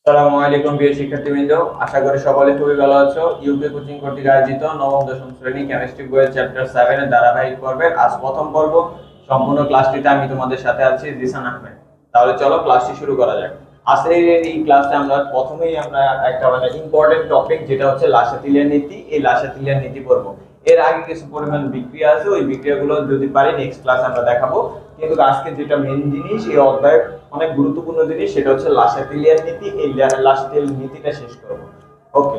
আসসালামু আলাইকুম প্রিয় শিক্ষার্থীবৃন্দ, আশা করি সকলে খুবই ভালো আছো। ইউকে কোচিং কর্তৃক আয়োজিত নবম দশম শ্রেণী কেমিস্ট্রি বইয়ের চ্যাপ্টার 7 এর ধারাবাহিক পর্বের আজ প্রথম পর্ব। সম্পূর্ণ ক্লাসটিতে আমি তোমাদের সাথে আছি জিসান আহমেদ। তাহলে চলো ক্লাসটি শুরু করা যাক। আজকের এই ক্লাসে আমরা প্রথমেই একটা ইম্পর্টেন্ট টপিক, যেটা হচ্ছে লাসাতিলিয়ার নীতি। এই লাসাতিলিয়ার নীতি পড়ব। এর আগে কিছু পরিমাণ বিক্রিয়া আছে, ওই বিক্রিয়াগুলো যদি পারি নেক্সট ক্লাসে আমরা দেখাবো। কিন্তু আজকে যেটা মেইন জিনিস, এই অধ্যায়ের অনেক গুরুত্বপূর্ণ জিনিস, সেটা হচ্ছে লাসাতিলিয়ার নীতি। এই লাসাতিলিয়ার নীতিটা শেষ করব। ওকে,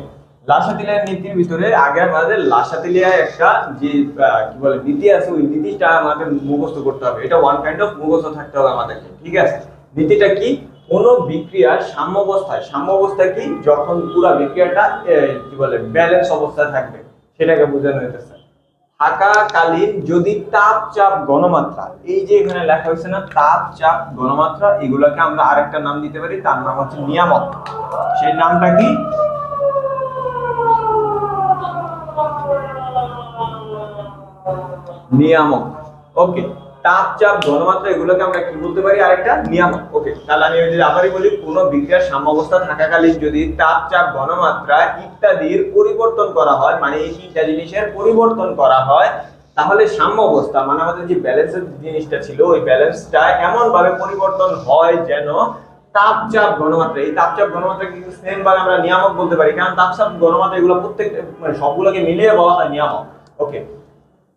লাসাতিলিয়ার নীতির ভিতরে আগে আমাদের লাসাতিলিয়ার একটা যে কি বলে নীতি আছে, ওই নীতিটা আমাদের মুখস্থ করতে হবে। এটা ওয়ান কাইন্ড অফ মুখস্থ থাকতে হবে আমাদেরকে, ঠিক আছে? নীতিটা কি? কোন বিক্রিয়ার সাম্যাবস্থায় কি, যখন পুরো বিক্রিয়াটা কি বলে ব্যালেন্স অবস্থায় থাকবে, সেটাকে বোঝানো হইতেছে। থাকাকালীন যদি তাপ চাপ ঘনমাত্রা, এই যে এখানে লেখা হয়েছে না, তাপ চাপ ঘনমাত্রা, এগুলোকে আমরা আরেকটা নাম দিতে পারি, তার নাম হচ্ছে নিয়ামক। সেই নামটা কি? নিয়ামক। ওকে, তাপ চাপ ঘনমাত্রা এগুলোকে আমরা কি বলতে পারি? আরেকটা নিয়ামক। ওকে, তাহলে আমি যদি আবারই বলি, কোন বিক্রিয়ার সাম্যাবস্থা থাকাকালীন যদি তাপ চাপ ঘনমাত্রা ইত্যাদির পরিবর্তন করা হয়, মানে এই তিনটা জিনিসের পরিবর্তন করা হয়, তাহলে সাম্যাবস্থা মানে আমাদের যে ব্যালেন্সের জিনিসটা ছিল, ওই ব্যালেন্সটা এমন ভাবে পরিবর্তন হয় যেন তাপ চাপ ঘনমাত্রা, এই তাপ চাপ ঘনমাত্রা কিন্তু সেম ভাবে আমরা নিয়ামক বলতে পারি, কারণ তাপ চাপ ঘনমাত্রা এগুলো প্রত্যেক মানে সবগুলোকে মিলিয়ে বলা হয় নিয়ামক। ওকে,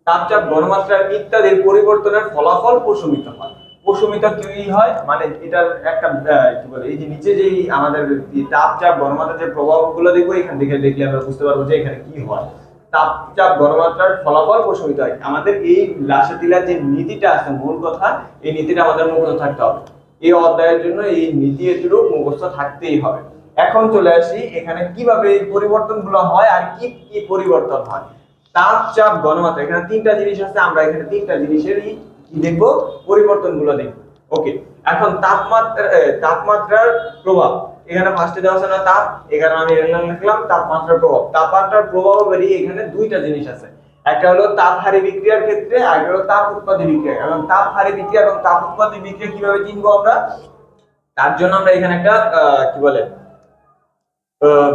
তাপচাপ ঘনমাত্রা ইত্যাদির পরিবর্তনের ফলাফল প্রশমিত হয়। প্রশমিত কি হয় মানে এটার একটা কি বলে, এই যে নিচে যে আমাদের তাপচাপ ঘনমাত্রার যে প্রভাবগুলো দেখবো, এখান থেকে দেখলে আমরা বুঝতে পারবো যে এখানে কি হয়। তাপচাপ ঘনমাত্রার ফলাফল প্রশমিত হয়। আমাদের এই লাসাতিলার যে নীতিটা আছে, মূল কথা, এই নীতিটা আমাদের মুখস্থ থাকতে হবে। এই অধ্যায়ের জন্য এই নীতি এটুকু মুখস্থ থাকতেই হবে। এখন চলে আসি এখানে কিভাবে এই পরিবর্তনগুলো হয় আর কি কি পরিবর্তন হয়। তাপ চাপ ঘনমাত্রা, এখানে তিনটা জিনিস আছে, আমরা এখানে তিনটা জিনিসেরই কি দেখবো, পরিবর্তনগুলো দেখবো। ওকে, এখন তাপমাত্রার প্রভাব, এখানে ফার্স্টে দেওয়া আছে না তাপ, এখানে আমি লিখলাম তাপমাত্রার প্রভাব। তাপমাত্রার প্রভাব বেরিয়ে এখানে দুইটা জিনিস আছে, একটা হলো তাপহারী বিক্রিয়ার ক্ষেত্রে, আর একটা হলো তাপ উৎপাদী বিক্রিয়া। এবং তাপহারী বিক্রিয়া এবং তাপ উৎপাদী বিক্রিয়া কিভাবে চিনবো আমরা, তার জন্য আমরা এখানে একটা কি বলে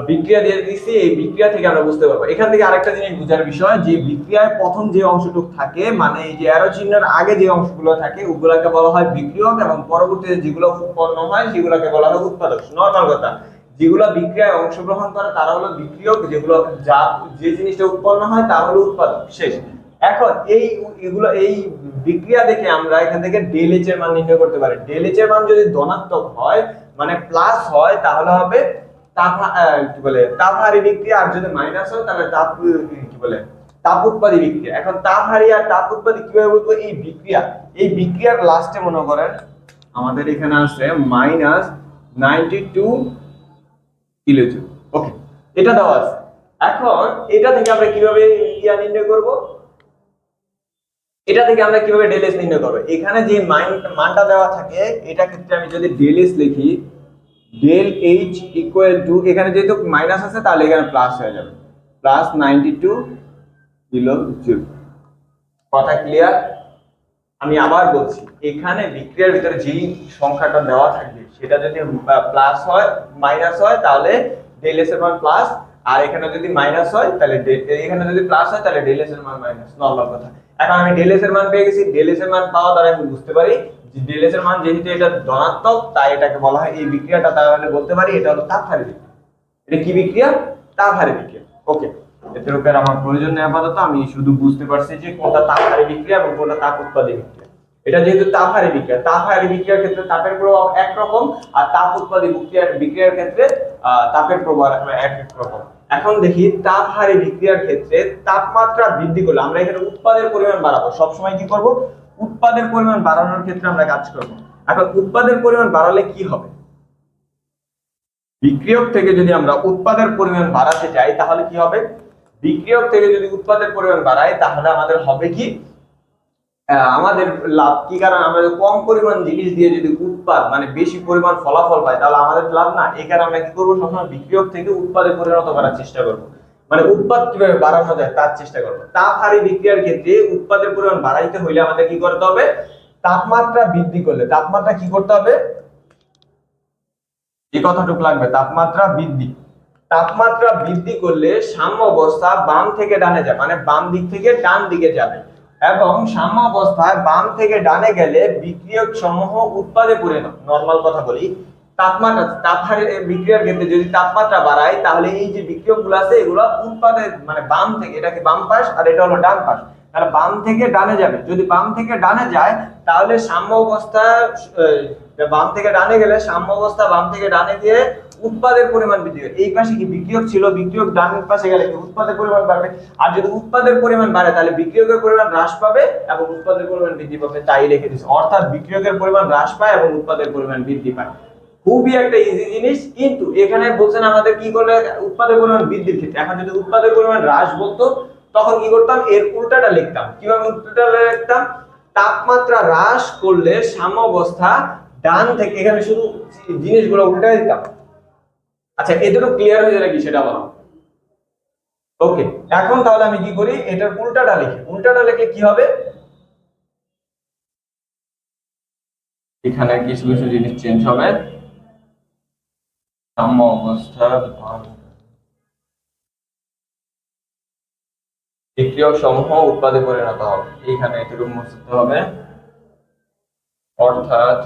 বিক্রিয়া দিয়ে দিচ্ছি। এই বিক্রিয়া থেকে আমরা বুঝতে পারবো। এখান থেকে আরেকটা জিনিস বোঝার বিষয়, যে বিক্রিয়ায় প্রথম যে অংশটুকু থাকে, মানে এই যে অ্যারো চিহ্নের আগে যে অংশগুলো থাকে, ওগুলোকে বলা হয় বিক্রিয়ক, এবং পরবর্তীতে যেগুলো উৎপন্ন হয় সেগুলোকে বলা হয় উৎপাদক। নরমাল কথা, যেগুলো বিক্রিয়ায় অংশগ্রহণ করে তারা হলো বিক্রিয়ক, যেগুলো যে জিনিসটা উৎপন্ন হয় তা হলো উৎপাদক। শেষ। এখন এই বিক্রিয়া দেখে আমরা এখান থেকে ডেল এইচ এর মান নির্ণয় করতে পারি। ডেল এইচ এর মান যদি ধনাত্মক হয়, মানে প্লাস হয়, তাহলে হবে কি বলে তাপহারী বিক্রিয়া, আর যদি মাইনাস হয় তাহলে কি বলে তাপ উৎপাদী বিক্রিয়া। এখন তাপহারী আর তাপ উৎপাদী কিভাবে বলবো? এই বিক্রিয়ার লাস্টে মনে করেন আমাদের এখানে আছে -92 কিলোজুল। ওকে, এটা দেওয়া আছে। এখন এটা থেকে আমরা কিভাবে নির্ণয় করব? এটা থেকে আমরা কিভাবে ডেল এস নির্ণয় করব? এখানে যে মানটা দেওয়া থাকে, এটা ক্ষেত্রে আমি যদি ডেল এস লিখি, ডেল এইচ ইকুয়াল টু, এখানে যেহেতু মাইনাস আছে তাহলে এখানে প্লাস হয়ে যাবে, প্লাস 92 কিলো জুল। কথা ক্লিয়ার? আমি আবার বলছি, এখানে বিক্রিয়ার ভিতরে যেই সংখ্যাটা দেওয়া থাকবে, সেটা যদি প্লাস হয় মাইনাস হয় তাহলে ডেল এস এর মান প্লাস, আর এখানে যদি মাইনাস হয় তাহলে এখানে যদি প্লাস হয় তাহলে ডেল এস এর মান মাইনাস। নরমাল কথা। এখন আমি ডেল এস এর মান পেয়ে গেছি। ডেল এস এর মান পাওয়া দ্বারা আমি বুঝতে পারি যে ডেল এস এর মান যেহেতু এটা ধনাত্মক, তাই এটাকে বলা হয় এই বিক্রিয়াটা, তাহলে বলতে পারি এটা হলো তাপহারী বিক্রিয়া। এটা কি বিক্রিয়া? তাপহারী বিক্রিয়া। ওকে, এর উপর আমার প্রয়োজন নেই আপাতত। আমি শুধু বুঝতে পারছি যে কোনটা তাপহারী বিক্রিয়া এবং কোনটা তাপ উৎপাদী বিক্রিয়া। এটা যেহেতু তাপহারী বিক্রিয়া, তাপহারী বিক্রিয়ার ক্ষেত্রে তাপের প্রভাব একরকম, আর তাপ উৎপাদী বিক্রিয়ার ক্ষেত্রে তাপের প্রভাব এক এক রকম। এখন দেখি তাপহারী বিক্রিয়ার ক্ষেত্রে তাপমাত্রা বৃদ্ধি করলে আমরা এখানে উৎপাদের পরিমাণ বাড়াবো। সবসময় কি করব? উৎপাদের পরিমাণ বাড়ানোর ক্ষেত্রে আমরা কাজ করব। এখন উৎপাদের পরিমাণ বাড়ালে কি হবে? বিক্রিয়ক থেকে যদি আমরা উৎপাদের পরিমাণ বাড়াতে চাই তাহলে কি হবে? বিক্রিয়ক থেকে যদি উৎপাদের পরিমাণ বাড়াই তাহলে আমাদের হবে কি, আমাদের লাভ কি? কারণ আমরা কম পরিমাণ জিনিস দিয়ে যদি উৎপাদ মানে বেশি পরিমাণ ফলাফল পাই, তাহলে আমাদের লাভ না। এই কারণে আমরা কি করবো? সবসময় বিক্রিয়ক থেকে উৎপাদে পরিণত করার চেষ্টা করবো, মানে উৎপাদ কিভাবে বাড়ানো যায় তার চেষ্টা করবো। তাপহারী বিক্রিয়ার ক্ষেত্রে উৎপাদের পরিমাণ বাড়াইতে হইলে আমাদের কি করতে হবে? তাপমাত্রা বৃদ্ধি করলে তাপমাত্রা কি করতে হবে? এই কথাটুকু লাগবে, তাপমাত্রা বৃদ্ধি। তাপমাত্রা বৃদ্ধি করলে সাম্য অবস্থা বাম থেকে ডানে যাবে, মানে বাম দিক থেকে ডান দিকে যাবে, এবং সাম্য অবস্থায় বাম থেকে ডানে গেলে বিক্রিয়ক সমূহ উৎপাদে পরিণত। নরমাল কথা বলি, তাপমাত্রা তাপহারে বিক্রিয়ার ক্ষেত্রে যদি তাপমাত্রা বাড়ায় তাহলে এই যে বিক্রিয়কগুলো আছে এগুলো উৎপাদে, মানে বাম থেকে, এটাকে বাম পাশ আর এটা হলো ডান পাশ, তাহলে বাম থেকে ডানে যাবে। যদি বাম থেকে ডানে যায় তাহলে সাম্য অবস্থা, বাম থেকে ডানে গেলে সাম্য অবস্থা বাম থেকে ডানে গিয়ে উৎপাদের পরিমাণ বৃদ্ধি হবে। এই পাশে কি বিক্রিয়ক ছিল, বিক্রিয়ক ডান পাশে গেলে কি উৎপাদের পরিমাণ বাড়বে, আর যদি উৎপাদের পরিমাণ বাড়ে তাহলে বিক্রিয়কের পরিমাণ হ্রাস পাবে এবং উৎপাদের পরিমাণ বৃদ্ধি পাবে, তাই লিখে দিয়েছে। অর্থাৎ বিক্রিয়কের পরিমাণ হ্রাস পায় এবং উৎপাদের পরিমাণ বৃদ্ধি পায়। খুবই একটা ইজি জিনিস, কিন্তু এখানে বলছেন আমাদের কি করলে উৎপাদের পরিমাণ বৃদ্ধির ক্ষেত্রে। এখন যদি উৎপাদের পরিমাণ হ্রাস বলতো তখন কি করতাম, এর উল্টাটা লিখতাম। কিভাবে উল্টাটা লিখতাম, তাপমাত্রা হ্রাস করলে সাম্য অবস্থা ডান থেকে, এখানে শুধু জিনিসগুলো উল্টাই দিতাম। আচ্ছা, এই দুটো ক্লিয়ার হয়ে যাবে কি সেটা বলো। ওকে, এখন তাহলে আমি কি করি, এটার উল্টাটা লিখি। উল্টাটা লিখলে কি হবে, এখানে কিছু কিছু জিনিস চেঞ্জ হবে। সাম্য অবস্থা বিক্রিয়ক সমূহ উৎপাদে পরিণত হবে, এইখানে এটুকু মুছতে হবে। অর্থাৎ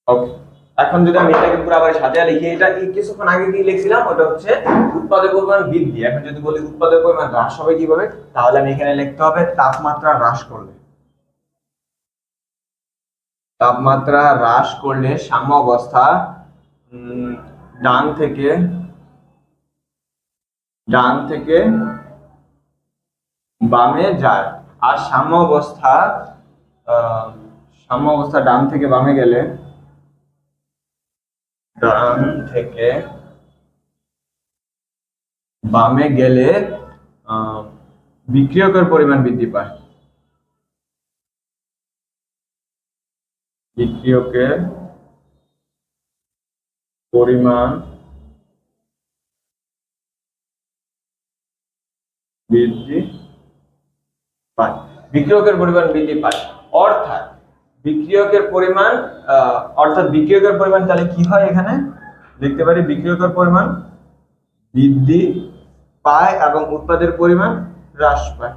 ওকে, এখন যদি আমি এটাকে পুরো আবার সাজিয়ে লিখি, এটা কিছুক্ষণ আগে কি লিখছিলাম ওটা হচ্ছে উৎপাদের পরিমাণ বৃদ্ধি। এখন যদি বলি উৎপাদের পরিমাণ হ্রাস হবে কিভাবে, তাহলে আমি এখানে লিখতে হবে তাপমাত্রা হ্রাস করলে। তাপমাত্রা হ্রাস করলে সাম্য অবস্থা ডান থেকে বামে যায়, আর সাম্য অবস্থা ডান থেকে বামে গেলে বিক্রিয়কের পরিমাণ বৃদ্ধি পায়। বিক্রিয়কের পরিমাণ বৃদ্ধি পায়। বিক্রিয়কের পরিমাণ বৃদ্ধি পায় অর্থাৎ বিক্রিয়কের পরিমাণ তাহলে কি হয়, এখানে লিখতে পারি বিক্রিয়কের পরিমাণ বৃদ্ধি পায় এবং উৎপাদের পরিমাণ হ্রাস পায়।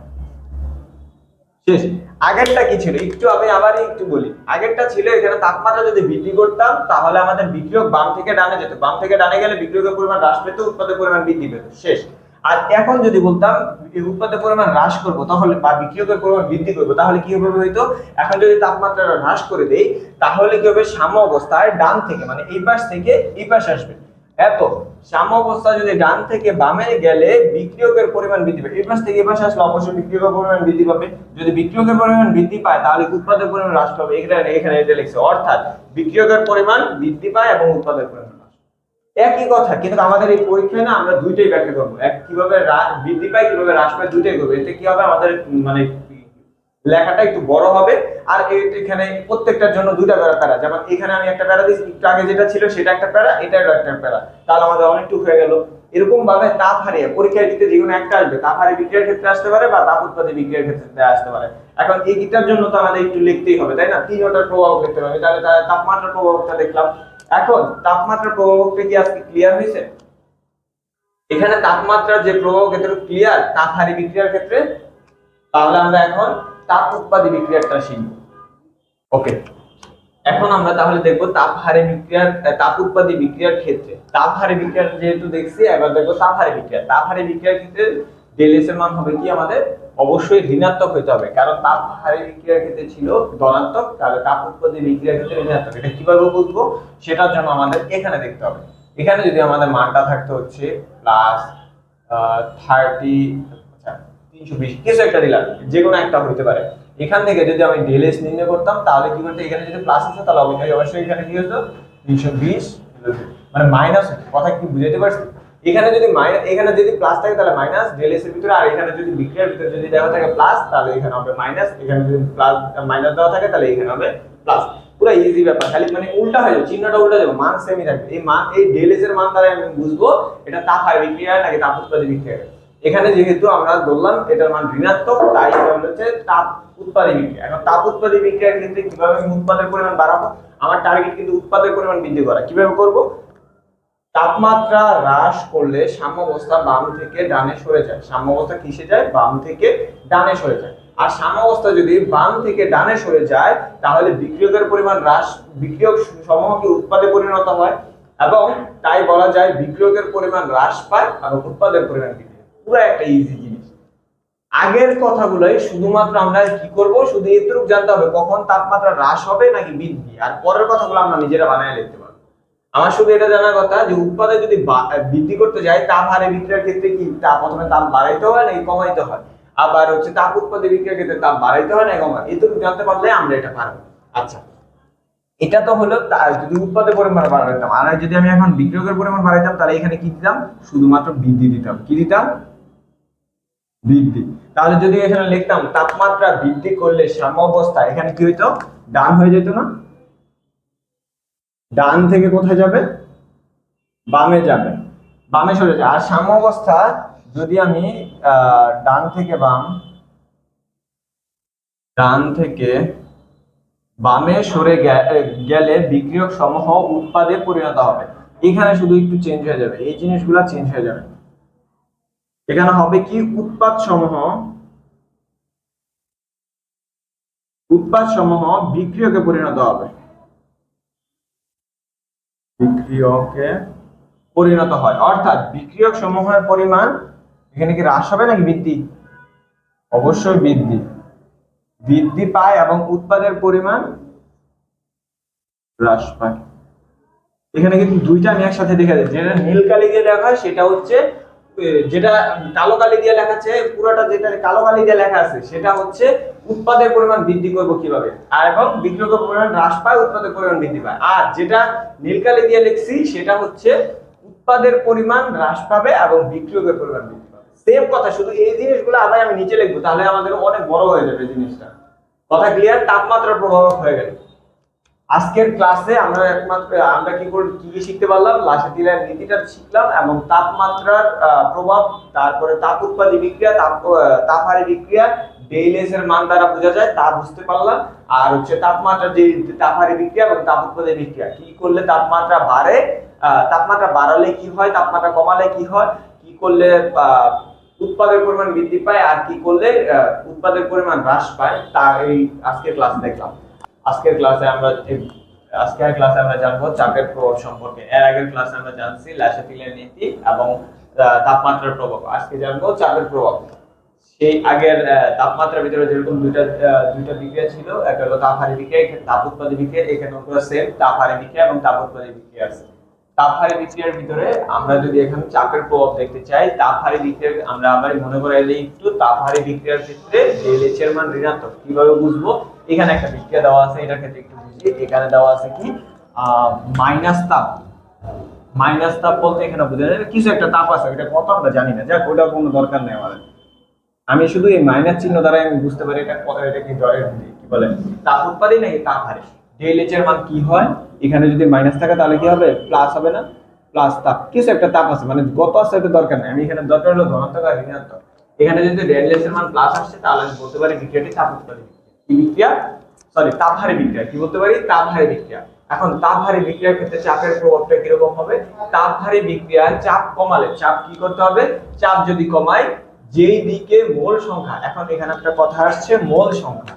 শেষ। আগেরটা কি ছিল একটু আমি আবারই একটু বলি। আগেরটা ছিল এখানে তাপমাত্রা যদি বৃদ্ধি করতাম তাহলে আমাদের বিক্রিয়ক বাম থেকে ডানে যেত, বাম থেকে ডানে গেলে বিক্রিয়কের পরিমাণ হ্রাস পেত, উৎপাদের পরিমাণ বৃদ্ধি পেত। শেষ। আর এখন যদি বলতাম উৎপাদের পরিমাণ হ্রাস করব তাহলে, বা বিক্রিয়কের পরিমাণ বৃদ্ধি করব, তাহলে কি হবে হয়তো, এখন যদি তাপমাত্রাটা হ্রাস করে দেই তাহলে কি হবে, সাম্য অবস্থায় ডান থেকে, মানে এই পাশ থেকে এই পাশে আসবে। এত সাম্য অবস্থা যদি ডান থেকে বামে গেলে বিক্রিয়কের পরিমাণ বৃদ্ধি পাবে, এই পাশ থেকে এই পাশে আসলে অবশ্যই বিক্রিয়কের পরিমাণ বৃদ্ধি পাবে। যদি বিক্রিয়কের পরিমাণ বৃদ্ধি পায় তাহলে উৎপাদের পরিমাণ হ্রাস পাবে, এখানে এটা লিখছে। অর্থাৎ বিক্রিয়কের পরিমাণ বৃদ্ধি পায় এবং উৎপাদের পরিমাণ হ্রাস। একই কথা, কিন্তু আমাদের এই পরীক্ষায় না আমরা দুইটাই ব্যাখ্যা করবো, এক কিভাবে বৃদ্ধি পায় কিভাবে হ্রাস পায়, দুইটাই করবো। এতে কি হবে, আমাদের মানে লেখাটা একটু বড় হবে। আর এখানে প্রত্যেকটার জন্য দুইটা প্যারা, যেমন এখানে আমি একটা প্যারা দিয়েছি, একটু আগে যেটা ছিল সেটা একটা প্যারা, এটা একটা প্যারা, তাহলে আমাদের অনেকটুকু হয়ে গেল। এরকম ভাবে তাপ হারিয়ে পরীক্ষায় দিতে যেকোনো একটা আসবে, তাপ হারিয়ে বিক্রিয়ার ক্ষেত্রে আসতে পারে বা তাপ উৎপাদে বিক্রিয়ার ক্ষেত্রে আসতে পারে। এখন এই দুটার জন্য তো আমাদের একটু লিখতেই হবে, তাই না, তিনটার প্রভাব লিখতে হবে। তাহলে তাপমাত্রার প্রভাবটা দেখলাম। এখন তাপমাত্রার প্রভাবটা কি আজকে ক্লিয়ার হয়েছে? এখানে তাপমাত্রার যে প্রভাব ক্ষেত্রে ক্লিয়ার তাপ হারিয়ে বিক্রিয়ার ক্ষেত্রে। তাহলে আমরা এখন তাপ উৎপাদী বিক্রিয়াটা শিখব। ওকে, এখন আমরা তাহলে দেখব তাপ হারে বিক্রিয়ার, তাপ উৎপাদী বিক্রিয়ার ক্ষেত্রে। তাপ হারে বিক্রিয়া যেহেতু দেখছি, এবার দেখব তাপ হারে বিক্রিয়া। তাপ হারে বিক্রিয়ার ক্ষেত্রে ΔS এর মান হবে কি, আমাদের অবশ্যই ঋণাত্মক হতে হবে, কারণ তাপ হারে বিক্রিয়ার ক্ষেত্রে ছিল ধনাত্মক, তাহলে তাপ উৎপাদী বিক্রিয়ার ক্ষেত্রে ঋণাত্মক। এটা কিভাবে বুঝবো সেটার জন্য আমাদের এখানে দেখতে হবে। এখানে যদি আমাদের মানটা থাকতে হচ্ছে প্লাস 30, 320 কিছু একটা দিলাম, যে কোনো একটা হতে পারে। এখান থেকে যদি আমি ΔS নির্ণয় করতাম তাহলে কি করতে, এখানে যদি প্লাস আছে তাহলে অবশ্যই এখানে কি হতো 320, মানে মাইনাস। কথা কি বুঝাতে পারছি? এখানে যদি মাইনাস, এখানে যদি প্লাস থাকে তাহলে মাইনাস ΔS এর ভিতরে, আর এখানে যদি বিক্রিয়ার ভিতরে যদি দেওয়া থাকে প্লাস তাহলে এখানে হবে মাইনাস, এখানে যদি প্লাস মাইনাস দেওয়া থাকে তাহলে এখানে হবে প্লাস। পুরো ইজি ব্যাপার, খালি মানে উল্টা হয়ে যাবে, চিহ্নটা উল্টা যাবে, মান সেমই থাকবে। এই মান, এই ΔS এর মান দ্বারা আমি বুঝবো এটা তাপ হারে বিক্রিয়া নাকি তাপ উৎপাদী বিক্রিয়া। এখানে যেহেতু আমরা ধরলাম এটার মান ঋণাত্মক, তাই এটা হচ্ছে তাপ উৎপাদী বিক্রিয়া। এখন তাপ উৎপাদী বিক্রিয়ার ক্ষেত্রে কিভাবে আমি উৎপাদের পরিমাণ বাড়াবো? আমার টার্গেট কিন্তু উৎপাদের পরিমাণ বৃদ্ধি করা। কিভাবে করব? তাপমাত্রা হ্রাস করলে সাম্যাবস্থা বাম থেকে ডানে সরে যায়। সাম্যাবস্থা কিসে যায়? বাম থেকে ডানে সরে যায়। আর সাম্যাবস্থা যদি বাম থেকে ডানে সরে যায় তাহলে বিক্রিয়কের পরিমাণ হ্রাস, বিক্রিয়ক সমূহ কি উৎপাদে পরিণত হয়, এবং তাই বলা যায় বিক্রিয়কের পরিমাণ হ্রাস পায় এবং উৎপাদের পরিমাণ বৃদ্ধি পায়। পুরো একটা ইজি জিনিস। আগের কথাগুলোই শুধুমাত্র আমরা কি করব, শুধু এটুকু জানতে হবে কখন তাপমাত্রা হ্রাস হবে নাকি বৃদ্ধি, আর পরের কথাগুলো আমরা নিজেরা বানায় লিখতে পারবো। আমার শুধু এটা জানার কথা যে উৎপাদে যদি বৃদ্ধি করতে যাই তাপ হারে বিক্রিয়ার ক্ষেত্রে কি প্রথমে তাপ বাড়াইতে হয় নাকি কমাইতে হয়, আবার হচ্ছে তাপ উৎপাদে বিক্রিয়ার ক্ষেত্রে তাপ বাড়াইতে হয় নাকি কমাইতে, এটুকু জানতে পারলে আমরা এটা পারবো। আচ্ছা, এটা তো হলো যদি উৎপাদের পরিমাণ বাড়াইতাম, আর যদি আমি এখন বিক্রিয়কের পরিমাণ বাড়াইতাম তাহলে এখানে কি দিতাম? শুধুমাত্র বৃদ্ধি দিতাম। কি দিতাম? বৃদ্ধি। তাহলে যদি এখানে লিখতাম তাপমাত্রা বৃদ্ধি করলে সাম্যাবস্থা, এখানে কি হইতো? ডান হয়ে যেত না? ডান থেকে কোথায় যাবে? বামে যাবে, বামে সরে যায়। আর সাম্যাবস্থা যদি আমি ডান থেকে বামে সরে গেলে বিক্রিয়ক সমূহ উৎপাদে পরিণত হবে। এখানে শুধু একটু চেঞ্জ হয়ে যাবে, এই জিনিসগুলো চেঞ্জ হয়ে যাবে। এখানে হবে কি? উৎপাদ সমূহ বিক্রিয়কে পরিণত হবে, বিক্রিয়কে পরিণত হয়। অর্থাৎ বিক্রিয়ক সমূহের পরিমাণ এখানে কি হ্রাস হবে নাকি বৃদ্ধি? অবশ্যই বৃদ্ধি, বৃদ্ধি পায় এবং উৎপাদের পরিমাণ হ্রাস পায়। এখানে কিন্তু দুইটা আমি একসাথে দেখে দিই। যেটা নীল কালি দিয়ে লেখা হয় সেটা হচ্ছে, যেটা কালো কালি দিয়ে লেখা আছে পুরোটা, যেটা কালো কালি দিয়ে লেখা আছে সেটা হচ্ছে উৎপাদের পরিমাণ বৃদ্ধি করব কিভাবে, আর এবং বিক্রিয়কের পরিমাণ হ্রাস পায়, উৎপাদের পরিমাণ বৃদ্ধি পায়। আর যেটা নীল কালি দিয়ে লিখছি সেটা হচ্ছে উৎপাদের পরিমাণ হ্রাস পাবে এবং বিক্রিয়কের পরিমাণ বৃদ্ধি পাবে। সেম কথা, শুধু এই জিনিসগুলো আবার আমি নিচে লিখবো, তাহলে আমাদের অনেক বড় হয়ে যাবে জিনিসটা। কথা ক্লিয়ার? তাপমাত্রার প্রভাবক হয়ে গেল। আজকের ক্লাসে আমরা কি শিখতে পারলাম? লাসাতিলের নীতিটা শিখলাম এবং তাপমাত্রার প্রভাব, তারপরে তাপ উৎপাদী বিক্রিয়া, তাপহারী বিক্রিয়া ডেইলেস এর মান দ্বারা বোঝা যায় তা বুঝতে পারলাম। আর হচ্ছে তাপমাত্রা যে তাপহারী বিক্রিয়া এবং তাপ উৎপাদী বিক্রিয়া, কি করলে তাপমাত্রা বাড়ে, তাপমাত্রা বাড়ালে কি হয়, তাপমাত্রা কমালে কি হয়, কি করলে উৎপাদের পরিমাণ বৃদ্ধি পায়, আর কি করলে উৎপাদের পরিমাণ হ্রাস পায়, তা এই আজকের ক্লাসে দেখলাম। আজকের ক্লাসে আমরা জানবো চাপের প্রভাব সম্পর্কে। এর আগের ক্লাসে আমরা জানছি লাসাতিলের নীতি এবং তাপমাত্রার প্রভাব। আজকে জানবো চাপের প্রভাব। সেই আগের তাপমাত্রার ভিতরে যেরকম দুইটা বিক্রিয়া ছিল, একটা হলো তাপহারী বিক্রিয়া, একটা তাপ উৎপাদী বিক্রিয়া। এখানে পুরো সেম তাপহারী বিক্রিয়া এবং তাপ উৎপাদী বিক্রিয়া আছে। তাপহারী বিক্রিয়ার ভিতরে আমরা যদি এখানে চাপের প্রভাব দেখতে চাই, তাপহারী বিক্রিয়া আমরা আবার মনে করাই দিই একটু। তাপহারী বিক্রিয়ার ক্ষেত্রে ডেলএইচ এর মান ঋণাত্মক। কিভাবে বুঝবো? এখানে একটা বিক্রিয়া দেওয়া আছে, এটার ক্ষেত্রে একটু বুঝি। এখানে দেওয়া আছে কি মাইনাস তাপ। মাইনাস তাপ বলতে এখানে বোঝা যায় কিছু একটা তাপ আছে, এটা কত আমরা জানি না, যাক ওটা কোনো দরকার নেই আমাদের। আমি শুধু এই মাইনাস চিহ্ন দ্বারা আমি বুঝতে পারি এটা কত, এটা কি জ্বরের কি বলে তাপ উৎপাদী নাকি তাপহারী। ডেলএইচ এর মান কি হয়? এখানে যদি মাইনাস থাকে তাহলে কি হবে? প্লাস হবে না? প্লাস তাপ, কিছু একটা তাপ আছে, মানে কত আছে এটা দরকার নেই। আমি এখানে দরকার হলো ধনাত্মক আর ঋণাত্মক। এখানে যদি ডেলএইচ এর মান প্লাস আসছে তাহলে আমি বলতে পারি বিক্রিয়াটি তাপ উৎপাদী বিক্রিয়া, তাপহারী বিক্রিয়া। কি বলতে পারি? তাপহারী বিক্রিয়া। এখন তাপহারী বিক্রিয়ার ক্ষেত্রে চাপের প্রভাবটা কিরকম হবে? তাপহারী বিক্রিয়ায় চাপ কমালে, চাপ কি করতে হবে? চাপ যদি কমাই, যেই দিকে মোল সংখ্যা, এখন এখানে একটা কথা আসছে মোল সংখ্যা,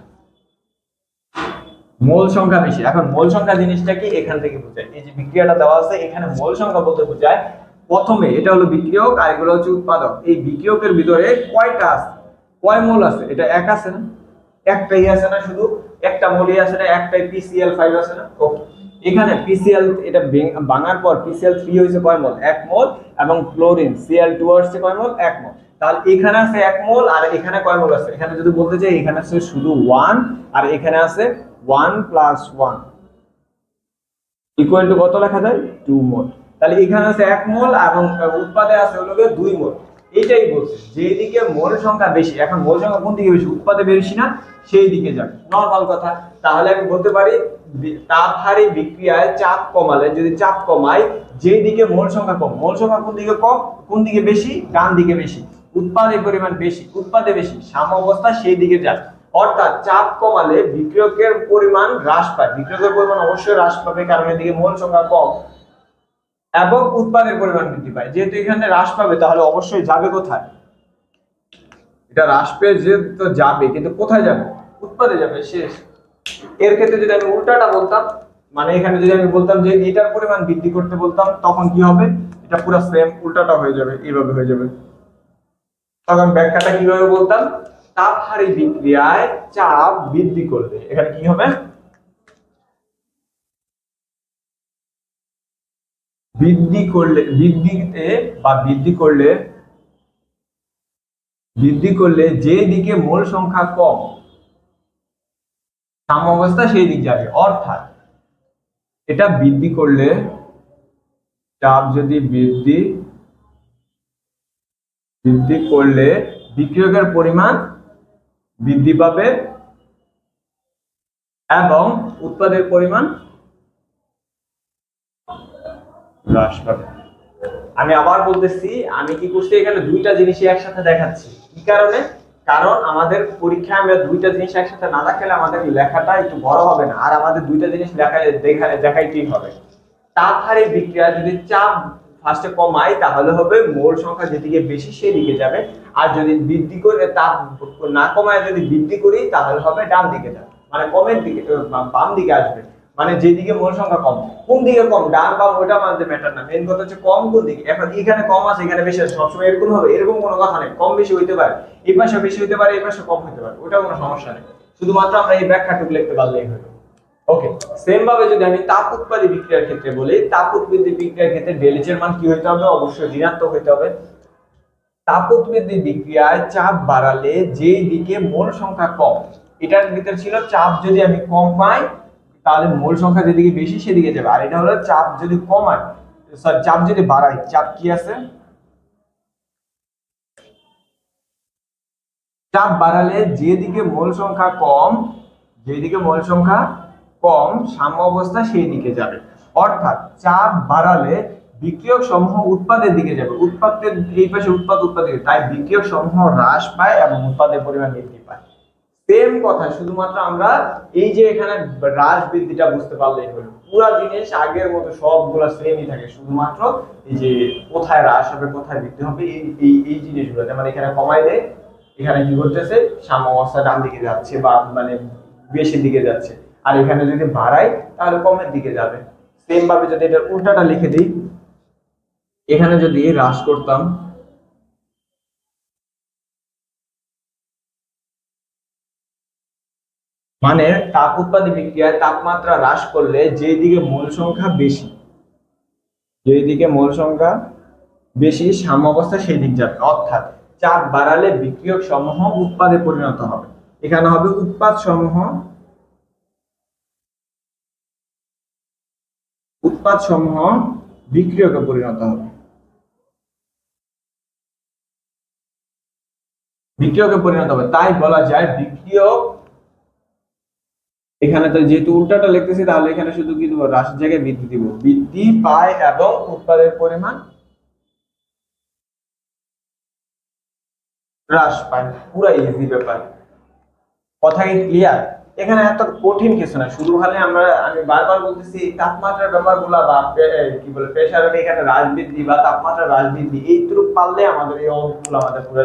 মোল সংখ্যা বেশি। এখন মোল সংখ্যা জিনিসটা কি এখান থেকে বোঝায়, এই যে বিক্রিয়াটা দেওয়া আছে এখানে মোল সংখ্যা বলতে বোঝায় প্রথমে এটা হলো বিক্রিয়ক আর এগুলো হচ্ছে উৎপাদক। এই বিক্রিয়কের ভিতরে কয়টা আছে, কয় মোল আছে? এটা এক আছে না? একটাই আছে না? শুধু একটা মোলই আছে না? একটাই PCl5 আছে না? ওকে, এখানে PCl এটা ভাঙার পর PCl3 হইছে কয় মোল? 1 মোল, এবং ক্লোরিন Cl2 আসছে কয় মোল? 1 মোল। তাহলে এখানে আছে 1 মোল, আর এখানে কয় মোল আছে? এখানে যদি বলতে চাই এখানে আছে শুধু 1, আর এখানে আছে 1 + 1 ইকুয়াল টু কত লেখা যায়? 2 মোল। তাহলে এখানে আছে 1 মোল এবং উৎপাদে আছে হলো 2 মোল। এইটাই বলছে যেদিকে মোল সংখ্যা বেশি, এখন মোল সংখ্যা কোন দিকে বেশি? উৎপাদে বেশি না? সেই দিকে যাবে, নরমাল কথা। তাহলে আমি বলতে পারি তাপহারী বিক্রিয়ায় চাপ কমালে, যদি চাপ কমাই যেদিকে মোল সংখ্যা কম, মোল সংখ্যা কোন দিকে কম, কোন দিকে বেশি? ডান দিকে বেশি। উৎপাদের পরিমাণ বেশি, উৎপাদে বেশি, সাম্যাবস্থা সেই দিকে যায়। অর্থাৎ চাপ কমালে বিক্রিয়কের পরিমাণ হ্রাস পায়, বিক্রিয়কের পরিমাণ অবশ্যই হ্রাস পাবে কারণ এদিকে মোল সংখ্যা কম এবং উৎপাদের পরিমাণ বৃদ্ধি পায়। যেহেতু এখানে হ্রাস পাবে তাহলে অবশ্যই যাবে কোথায়, এটা হ্রাস পেয়ে যে তো যাবে, কিন্তু কোথায় যাবে, উৎপাদে যাবে, শেষ। এর ক্ষেত্রে যদি আমি উল্টাটা বলতাম, মানে এখানে যদি আমি বলতাম যে এটার পরিমাণ বৃদ্ধি করতে বলতাম, তখন কি হবে, এটা পুরো সেম উল্টাটা হয়ে যাবে, এইভাবে হয়ে যাবে। তখন ব্যাখ্যাটা কিভাবে বলতাম, তাপহারী বিক্রিয়ায় চাপ বৃদ্ধি করলে এখানে কি হবে, বৃদ্ধি করলে যে দিকে মোল সংখ্যা কম সাম্যাবস্থা সেই দিক যাবে। অর্থাৎ এটা বৃদ্ধি করলে, চাপ যদি বৃদ্ধি করলে বিক্রিয়কের পরিমাণ বৃদ্ধি পাবে এবং উৎপাদের পরিমাণ হ্রাস পাবে। আমি আবার বলতেছি, আমি কি করছি এখানে দুইটা জিনিসই একসাথে দেখাচ্ছি, কি কারণে, কারণ আমাদের পরীক্ষায় আমরা দুইটা জিনিস একসাথে না দেখালে আমাদের লেখাটা একটু বড় হবে না, আর আমাদের দুইটা জিনিস দেখাই ঠিক হবে। তাপহারী বিক্রিয়া যদি চাপ ফার্স্টে কমাই তাহলে হবে মোল সংখ্যা যেদিকে বেশি সেদিকে যাবে, আর যদি বৃদ্ধি করে তাপ না কমায় যদি বৃদ্ধি করি তাহলে হবে ডান দিকে যাবে, মানে কমের দিকে, বাম দিকে আসবে, মানে যেদিকে মোল সংখ্যা কম। কোন দিকে কম, ডান বা ওটা আমাদের ম্যাটার না, মেইন কথা হচ্ছে কম কোন দিকে। এখন এখানে কম আছে এখানে বেশি আছে, সবসময় এরকম হবে এরকম কোনো কথা নেই, কম বেশি হইতে পারে, এই পাশে বেশি হইতে পারে, এই পাশে কম হইতে পারে, ওটা কোনো সমস্যা নেই, শুধুমাত্র আমরা এই ব্যাখ্যাটুকু লিখতে পারলেই হলো। ওকে, সেম ভাবে যদি আমি তাপ উৎপাদী বিক্রিয়ার ক্ষেত্রে বলি, তাপ উৎপাদী বিক্রিয়ার ক্ষেত্রে ডেলএইচ এর মান কি হইতে হবে, অবশ্যই ঋণাত্মক হইতে হবে। তাপ উৎপাদী বিক্রিয়ায় চাপ বাড়ালে যেই দিকে মোল সংখ্যা কম, এটার ভিতরে ছিল চাপ যদি আমি কম পাই তাহলে মোল সংখ্যা যেদিকে বেশি সেদিকে যাবে, আর এটা হলো চাপ যদি কমায়, সরি চাপ যদি বাড়াই, চাপ কি আছে, চাপ বাড়ালে যেদিকে মোল সংখ্যা কম, সাম্য অবস্থা সেই দিকে যাবে। অর্থাৎ চাপ বাড়ালে বিক্রিয়ক সমূহ উৎপাদের দিকে যাবে, উৎপাদের এই পাশে উৎপাদের, তাই বিক্রিয়ক সমূহ হ্রাস পায় এবং উৎপাদের পরিমাণ বৃদ্ধি পায়। সেম কথা, শুধুমাত্র আমরা এই যে এখানে হ্রাস বৃদ্ধিটা বুঝতে পারলেই হলো, পুরো জিনিস আগের মতো সবগুলো সেমই থাকে, শুধুমাত্র এই যে কোথায় হ্রাস হবে কোথায় বৃদ্ধি হবে এই জিনিসগুলো, যেমন এখানে কমাইলে এখানে কি করতেছে, সাম্য অবস্থা ডান দিকে যাচ্ছে বা মানে বেশির দিকে যাচ্ছে, আর এখানে যদি বাড়াই তাহলে কমের দিকে যাবে। সেম ভাবে যদি এটা উল্টাটা লিখে দিই, এখানে যদি হ্রাস করতাম, মানে তাপ উৎপাদী বিক্রিয়ায় তাপমাত্রা হ্রাস করলে যেদিকে মোল সংখ্যা বেশি সাম্য অবস্থা সেই দিক যাবে। অর্থাৎ চাপ বাড়ালে বিক্রিয়ক সমূহ উৎপাদে পরিণত হবে, এখানে হবে উৎপাদ সমূহ বিক্রিয়কে পরিণত হবে, তাই বলা যায় বিক্রিয়ক, এখানে তো যেহেতু উল্টাটা লিখতেছি তাহলে এখানে শুধু কি দেবো, হ্রাসের জায়গায় বৃদ্ধি দিব, বৃদ্ধি পায় এবং উৎপাদের পরিমাণ হ্রাস পায়। পুরো ইজি ব্যাপার, কথা কি ক্লিয়ার? এখানে এত কঠিন কিছু না, শুধু খালি আমি বারবার বলতেছি তাপমাত্রার ব্যাপারগুলো বা কি বলে প্রেসারের এখানে হ্রাস বৃদ্ধি বা তাপমাত্রা হ্রাস বৃদ্ধি এইটুকু পারলে আমাদের এই অঙ্কগুলো আমাদের পুরো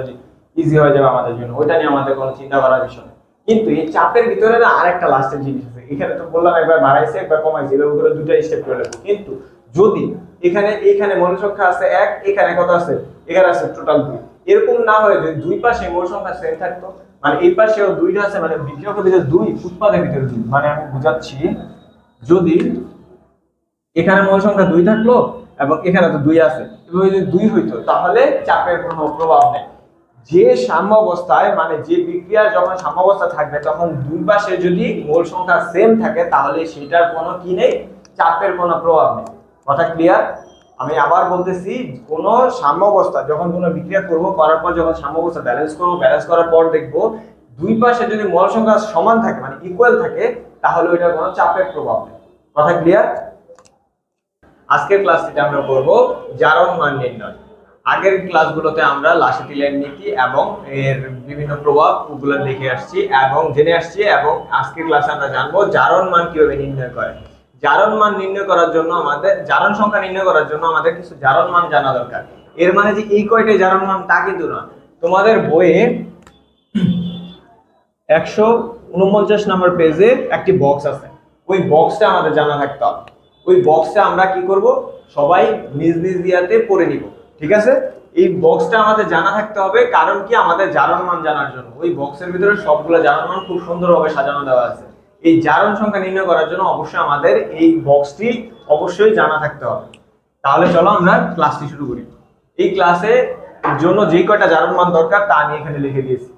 ইজি হয়ে যাবে আমাদের জন্য, ওইটা নিয়ে আমাদের কোনো চিন্তা করার বিষয় নেই। কিন্তু এই চাপের ভিতরে না আরেকটা লাস্টের জিনিস আছে, এখানে তো বললাম একবার বাড়াইছে একবার কমাইছে, এভাবে করে দুটো স্টেপ করে নেবো। কিন্তু যদি এখানে মোল সংখ্যা আছে 1, এখানে কত আছে, এখানে আছে টোটাল 2, এরকম না হয় যদি দুই পাশে মোল সংখ্যা সেম থাকতো, মানে এই পাশেও 2টা আছে, মানে বিক্রিয়কের ভিতরে 2, উৎপাদের ভিতরে 2, মানে আমি বুঝাচ্ছি, যদি এখানে মোল সংখ্যা 2 থাকলো এবং এখানে তো 2 আছে, এভাবে যদি 2 হইতো তাহলে চাপের কোনো প্রভাব নেই। যে সাম্য অবস্থায়, মানে যে বিক্রিয়া যখন সাম্য অবস্থা থাকবে তখন দুই পাশে যদি মোল সংখ্যা সেম থাকে তাহলে সেটার কোনো কি নেই, চাপের কোনো প্রভাব নেই। কথা ক্লিয়ার? আমি আবার বলতেছি, কোন সাম্য অবস্থা যখন কোনো বিক্রিয়া করব, করার পর যখন সাম্য অবস্থা ব্যালেন্স করব, ব্যালেন্স করার পর দেখব দুই পাশে যদি মোল সংখ্যা সমান থাকে, মানে ইকুয়াল থাকে, তাহলে ওইটার কোনো চাপের প্রভাব নেই। কথা ক্লিয়ার? আজকের ক্লাসটিতে আমরা করব জারণ মান নির্ণয়। আগের ক্লাসগুলোতে আমরা লাসেটিলের নীতি এবং এর বিভিন্ন প্রভাব ওগুলো দেখে আসছি এবং জেনে আসছি, এবং আজকের ক্লাসে আমরা জানবো জারণ মান কিভাবে নির্ণয় করে। জারণ মান নির্ণয় করার জন্য আমাদের জারণ সংখ্যা নির্ণয় করার জন্য আমাদের কিছু জারণ মান জানা দরকার। এর মানে যে এই কয়টা জারণ মান তা কিন্তু না। তোমাদের বইয়ে 149 নম্বর পেজে একটি বক্স আছে, ওই বক্সটা আমাদের জানা থাকতে হবে। ওই বক্সটা আমরা কি করব, সবাই নিজ নিজ দিয়াতে পড়ে নিব, ঠিক আছে? এই বক্সটা আমাদের জানা থাকতে হবে, কারণ কি আমাদের জারণ মান জানার জন্য। ওই বক্সের ভিতরে সবগুলো জারণ মান খুব সুন্দরভাবে সাজানো দেওয়া আছে। এই জারণ সংখ্যা নির্ণয় করার জন্য অবশ্যই আমাদের এই বক্সটি অবশ্যই জানা থাকতে হবে। তাহলে চলো আমরা ক্লাসটি শুরু করি। এই ক্লাসে জন্য যে কয়টা জারণ মান দরকার তা আমি এখানে লিখে দিয়েছি।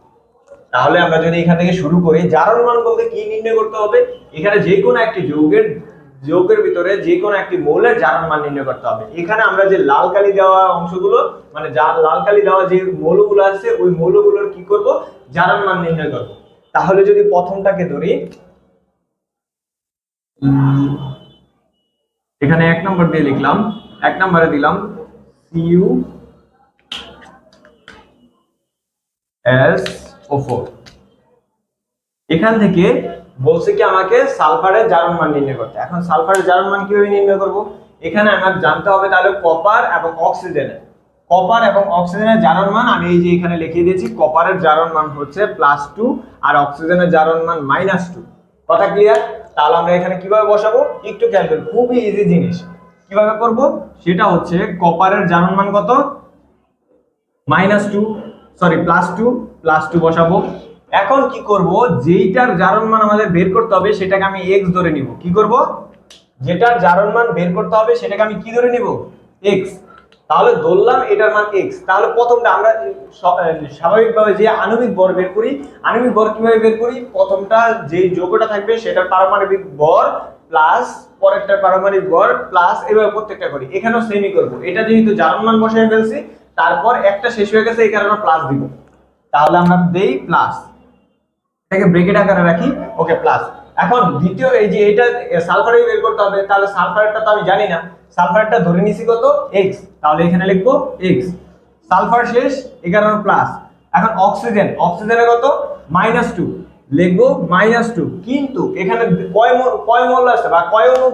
তাহলে আমরা যদি এখান থেকে শুরু করি, জারণ মান বলতে কি নির্ণয় করতে হবে, এখানে যে কোনো একটি যৌগের ভিতরে যে কোনো একটি মৌলের জারণ মান নির্ণয় করতে হবে। এখানে আমরা যে লাল কালি দেওয়া অংশগুলো, মানে লাল কালি দেওয়া যে মৌলগুলো আছে, ওই মৌলগুলোর কি করব, জারণ মান নির্ণয় করব। তাহলে যদি প্রথমটাকে ধরি, এখানে 1 নম্বর দিয়ে লিখলাম, 1 নম্বরে দিলাম CuSO4। এখান থেকে বলছে কি আমাকে সালফারের জারণ মান নির্ণয় করতে। এখন সালফারের জারণ মান কিভাবে নির্ণয় করব, এখানে আমার জানতে হবে তাহলে কপার এবং অক্সিজেনের জারণ মান আমি এই যে এখানে লিখে দিয়েছি। কপারের জারণ মান হচ্ছে +2 আর অক্সিজেনের জারণ মান -2। কথা ক্লিয়ার? তাহলে আমরা এখানে কিভাবে বসাবো, একটু খেয়াল করুন, খুবই ইজি জিনিস। কিভাবে করব, সেটা হচ্ছে কপারের জারণ মান কত, +2 বসাবো। এখন কি করব, যেইটার জারণ মান আমাদের বের করতে হবে সেটাকে আমি x ধরে নিব। কি করব, যেটার জারণ মান বের করতে হবে সেটাকে আমি কি ধরে নিব, x। তাহলে ধরলাম এটার মান x। তাহলে প্রথমটা আমরা স্বাভাবিকভাবে যে আণবিক ভর বের করি, আণবিক ভর কিভাবে বের করি, প্রথমটা যে যৌগটা থাকবে সেটার পারমাণবিক ভর প্লাস পরেরটার পারমাণবিক ভর প্লাস, এভাবে প্রত্যেকটা করি। এখানেও সেমই করব। এটা যেহেতু জারণ মান বসায় ফেলছি, তারপর একটা শেষ হয়ে গেছে, এই কারণে প্লাস দিব। তাহলে আমরা দেই প্লাস, এটাকে ব্র্যাকেট আকারে রাখি, ওকে প্লাস। এখন দ্বিতীয় এই যে এটা সালফারের বের করতে হবে, তাহলে সালফারেরটা তো আমি জানি না, সালফারেরটা ধরে নিছি কত, x। তাহলে এখানে লিখবো x। সালফার শেষ, এই কারণে প্লাস। এখন অক্সিজেনের কত, -2, লিখবো -2। কিন্তু এখানে কয় মৌল আছে বা কয় অণু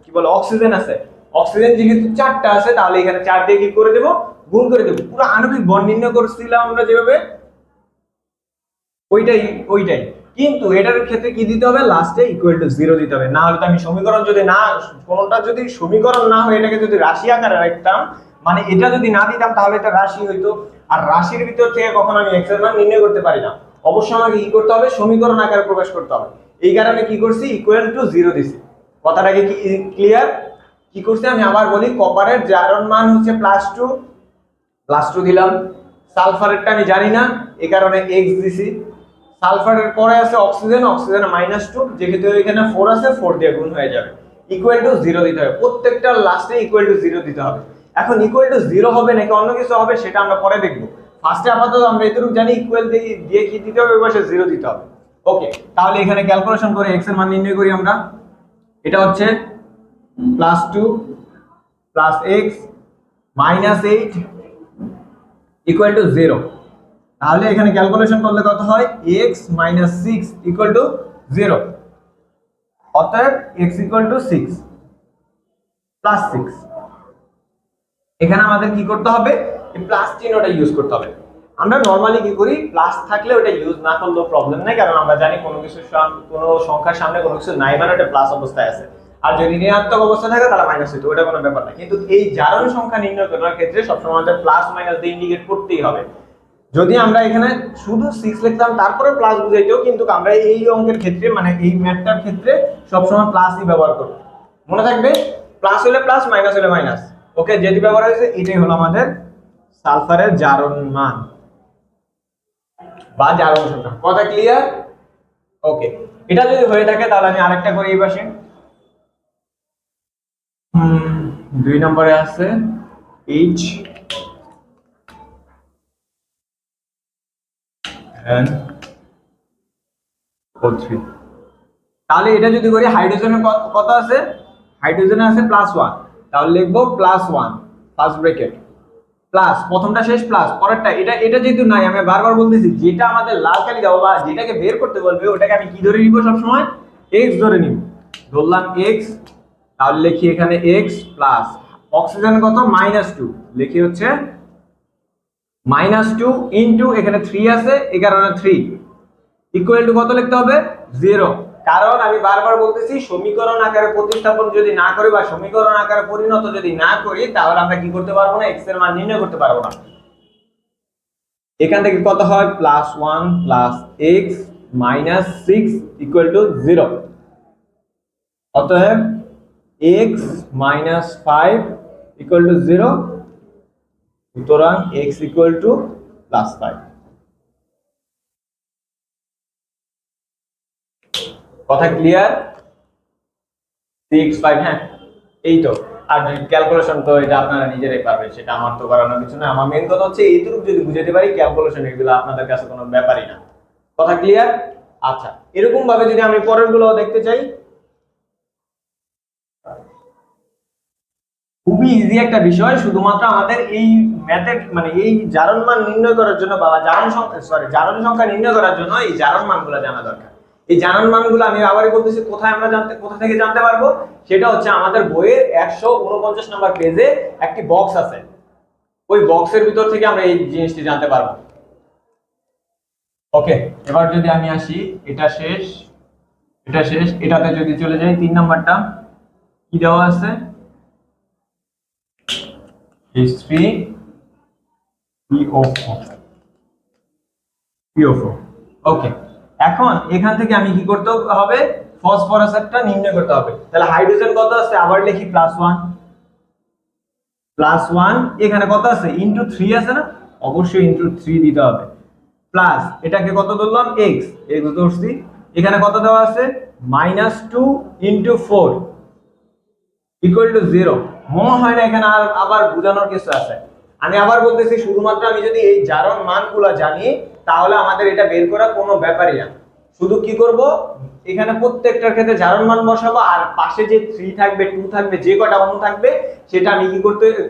কি বলে অক্সিজেন আছে, অক্সিজেন যেহেতু 4টা আছে, তাহলে এখানে 4 দিয়ে কি করে দেব, গুণ করে দেব। পুরো আণবিক ভর নির্ণয় করছিলাম আমরা যেভাবে, ওইটাই। কিন্তু এটার ক্ষেত্রে কি দিতে হবে, লাস্টে =0 দিতে হবে। না হলে তো আমি সমীকরণ যদি না, কোনটা যদি সমীকরণ না হয়, এটাকে যদি রাশি আকারে রাখতাম, মানে এটা যদি না দিতাম তাহলে এটা রাশি হইতো। আর রাশির ভিতর থেকে কখনো আমি x এর মান নির্ণয় করতে পারি না। অবশ্যই আমাকে কি করতে হবে, সমীকরণ আকারে প্রকাশ করতে হবে। এই কারণে কি করছি, =0 দিছি। কথাটাকে কি ক্লিয়ার? কি করছি আমি আবার বলি, কপারের জারণ মান হচ্ছে +2 দিলাম। সালফারেরটা আমি জানি না, এই কারণে x দিছি। সালফারের পরে আছে অক্সিজেনের -2, যেহেতু এখানে 4 আছে, 4 দিয়ে গুণ হয়ে যাবে। =0 দিতে হবে, প্রত্যেকটার লাস্টে =0 দিতে হবে। এখন =0 হবে নাকি অন্য কিছু হবে সেটা আমরা পরে দেখব। ফার্স্টে আপাতত আমরা এতটুকু জানি, ইকুয়াল দিয়ে কি দিতে হবে, পাশে 0 দিতে হবে। ওকে, তাহলে এখানে ক্যালকুলেশন করে x এর মান নির্ণয় করি আমরা। এটা হচ্ছে +2 + x -8 =0। তাহলে এখানে ক্যালকুলেশন করলে কত হয়, x - 6 =0। অতএব x = 6 +6। এখানে আমাদের কি করতে হবে, এই প্লাস চিহ্নটা ইউজ করতে হবে। আমরা নরমালি কি করি, প্লাস থাকলে ওটা ইউজ না করলেও প্রবলেম নেই, কারণ আমরা জানি কোনো সংখ্যার সামনে কোনো কিছু নাই মানে ওটা প্লাস অবস্থায় আছে। আর যদি ঋণাত্মক অবস্থা থাকে তাহলে মাইনাস হইতো, ওটা কোনো ব্যাপার না। কিন্তু এই জারণ সংখ্যা নির্ণয় করার ক্ষেত্রে সবসময় আমাদের প্লাস মাইনাস দিয়ে ইন্ডিকেট করতেই হবে। যদি আমরা এখানে শুধু 6 লিখতাম তারপরে প্লাস বুঝাইতেও, কিন্তু আমরা এই অঙ্কের ক্ষেত্রে মানে এই ম্যাথটার ক্ষেত্রে সবসময় প্লাসই ব্যবহার করব। মনে থাকবে, প্লাস হলে প্লাস, মাইনাস হলে মাইনাস। ওকে, যেটি ব্যবহার হয়েছে এটাই হলো আমাদের সালফারের জারণ মান বা জারণ সংখ্যা। কথা ক্লিয়ার? ওকে, এটা যদি হয়ে থাকে তাহলে আমি আরেকটা করি। এই পাশে 2 নম্বরে আছে HNO3। তাহলে এটা যদি করি, হাইড্রোজেনের কত আছে, হাইড্রোজেনে আছে +1, তাহলে লিখবো +1 ফার্স্ট ব্র্যাকেট, প্লাস, প্রথমটা শেষ প্লাস পরেরটা, এটা এটা যেহেতু নাই, আমি বারবার বলতেছি যেটা আমাদের লাল কালি দাও বা যেটাকে বের করতে বলবে ওটাকে আমি কি ধরে নিব সবসময়, x ধরে নিব। ধরলাম x, তাহলে লিখি এখানে x প্লাস অক্সিজেন কত -2, লিখি হচ্ছে -2 ইনটু এখানে 3 আছে, এই কারণে 3 ইকুয়াল টু কত লিখতে হবে 0। কারণ আমি বারবার বলতেছি সমীকরণ আকারে প্রতিস্থাপন যদি না করি বা সমীকরণ আকারে পরিণত যদি না করি তাহলে আমরা কি করতে পারবো না, x এর মান নির্ণয় করতে পারবো না। এখান থেকে কত হয় +1 plus x minus 6 equal to 0। অতএব x মাইনাস 5 ইকুয়াল টু 0, সুতরাং x ইকুয়াল টু +5। কথা ক্লিয়ার? 6 5, হ্যাঁ এই তো। আর ক্যালকুলেশন তো এটা আপনারা নিজেরাই পারবেন, সেটা আমার তো করানোর কিছু না। আমার মেইন কথা হচ্ছে এইটুকু যদি বুঝাতে পারি, ক্যালকুলেশন এগুলো আপনাদের কাছে কোনো ব্যাপারই না। কথা ক্লিয়ার? আচ্ছা, এরকম ভাবে যদি আমি পরের গুলো দেখতে চাই, খুবই ইজি একটা বিষয়। শুধুমাত্র আমাদের এই ম্যাথের মানে এই জারণ মান নির্ণয় করার জন্য বা জারণ সংখ্যা নির্ণয় করার জন্য এই জারণ মানগুলো জানা দরকার। এই জারণ মানগুলো আমি আবারই বলতেছি, কোথা থেকে জানতে পারবো, সেটা হচ্ছে আমাদের বইয়ের 149 নম্বর পেজে একটি বক্স আছে, ওই বক্সের ভিতর থেকে আমরা এই জিনিসটি জানতে পারবো। ওকে, এবার যদি আমি আসি, এটা শেষ, এটাতে যদি চলে যাই 3 নাম্বারটা কি দেওয়া আছে, H3PO4। ওকে, এখন এখান থেকে আমি কি করতে হবে, ফসফরাসটা নির্ণয় করতে হবে। তাহলে হাইড্রোজেন কত আছে, আবার লিখি +1, এখানে কত আছে ইনটু 3 আছে না, অবশ্যই ইনটু 3 দিতে হবে। প্লাস এটাকে কত ধরলাম x ধরছি, এখানে কত দেওয়া আছে -2 ইনটু 4 ইকুয়াল টু 0। মনে হয় না এখানে আবার বোঝানোর কিছু আছে। আমি আবার বলতেছি, শুধুমাত্র আমি যদি এই জারণ মানগুলো জানি তাহলে আমাদের এটা বের করা কোনো ব্যাপারই না। শুধু কি করব, এখানে প্রত্যেকটার ক্ষেত্রে জারণ মান বসাবো, আর পাশে যে 3 থাকবে 2 থাকবে যে কটা অণু থাকবে সেটা আমি কি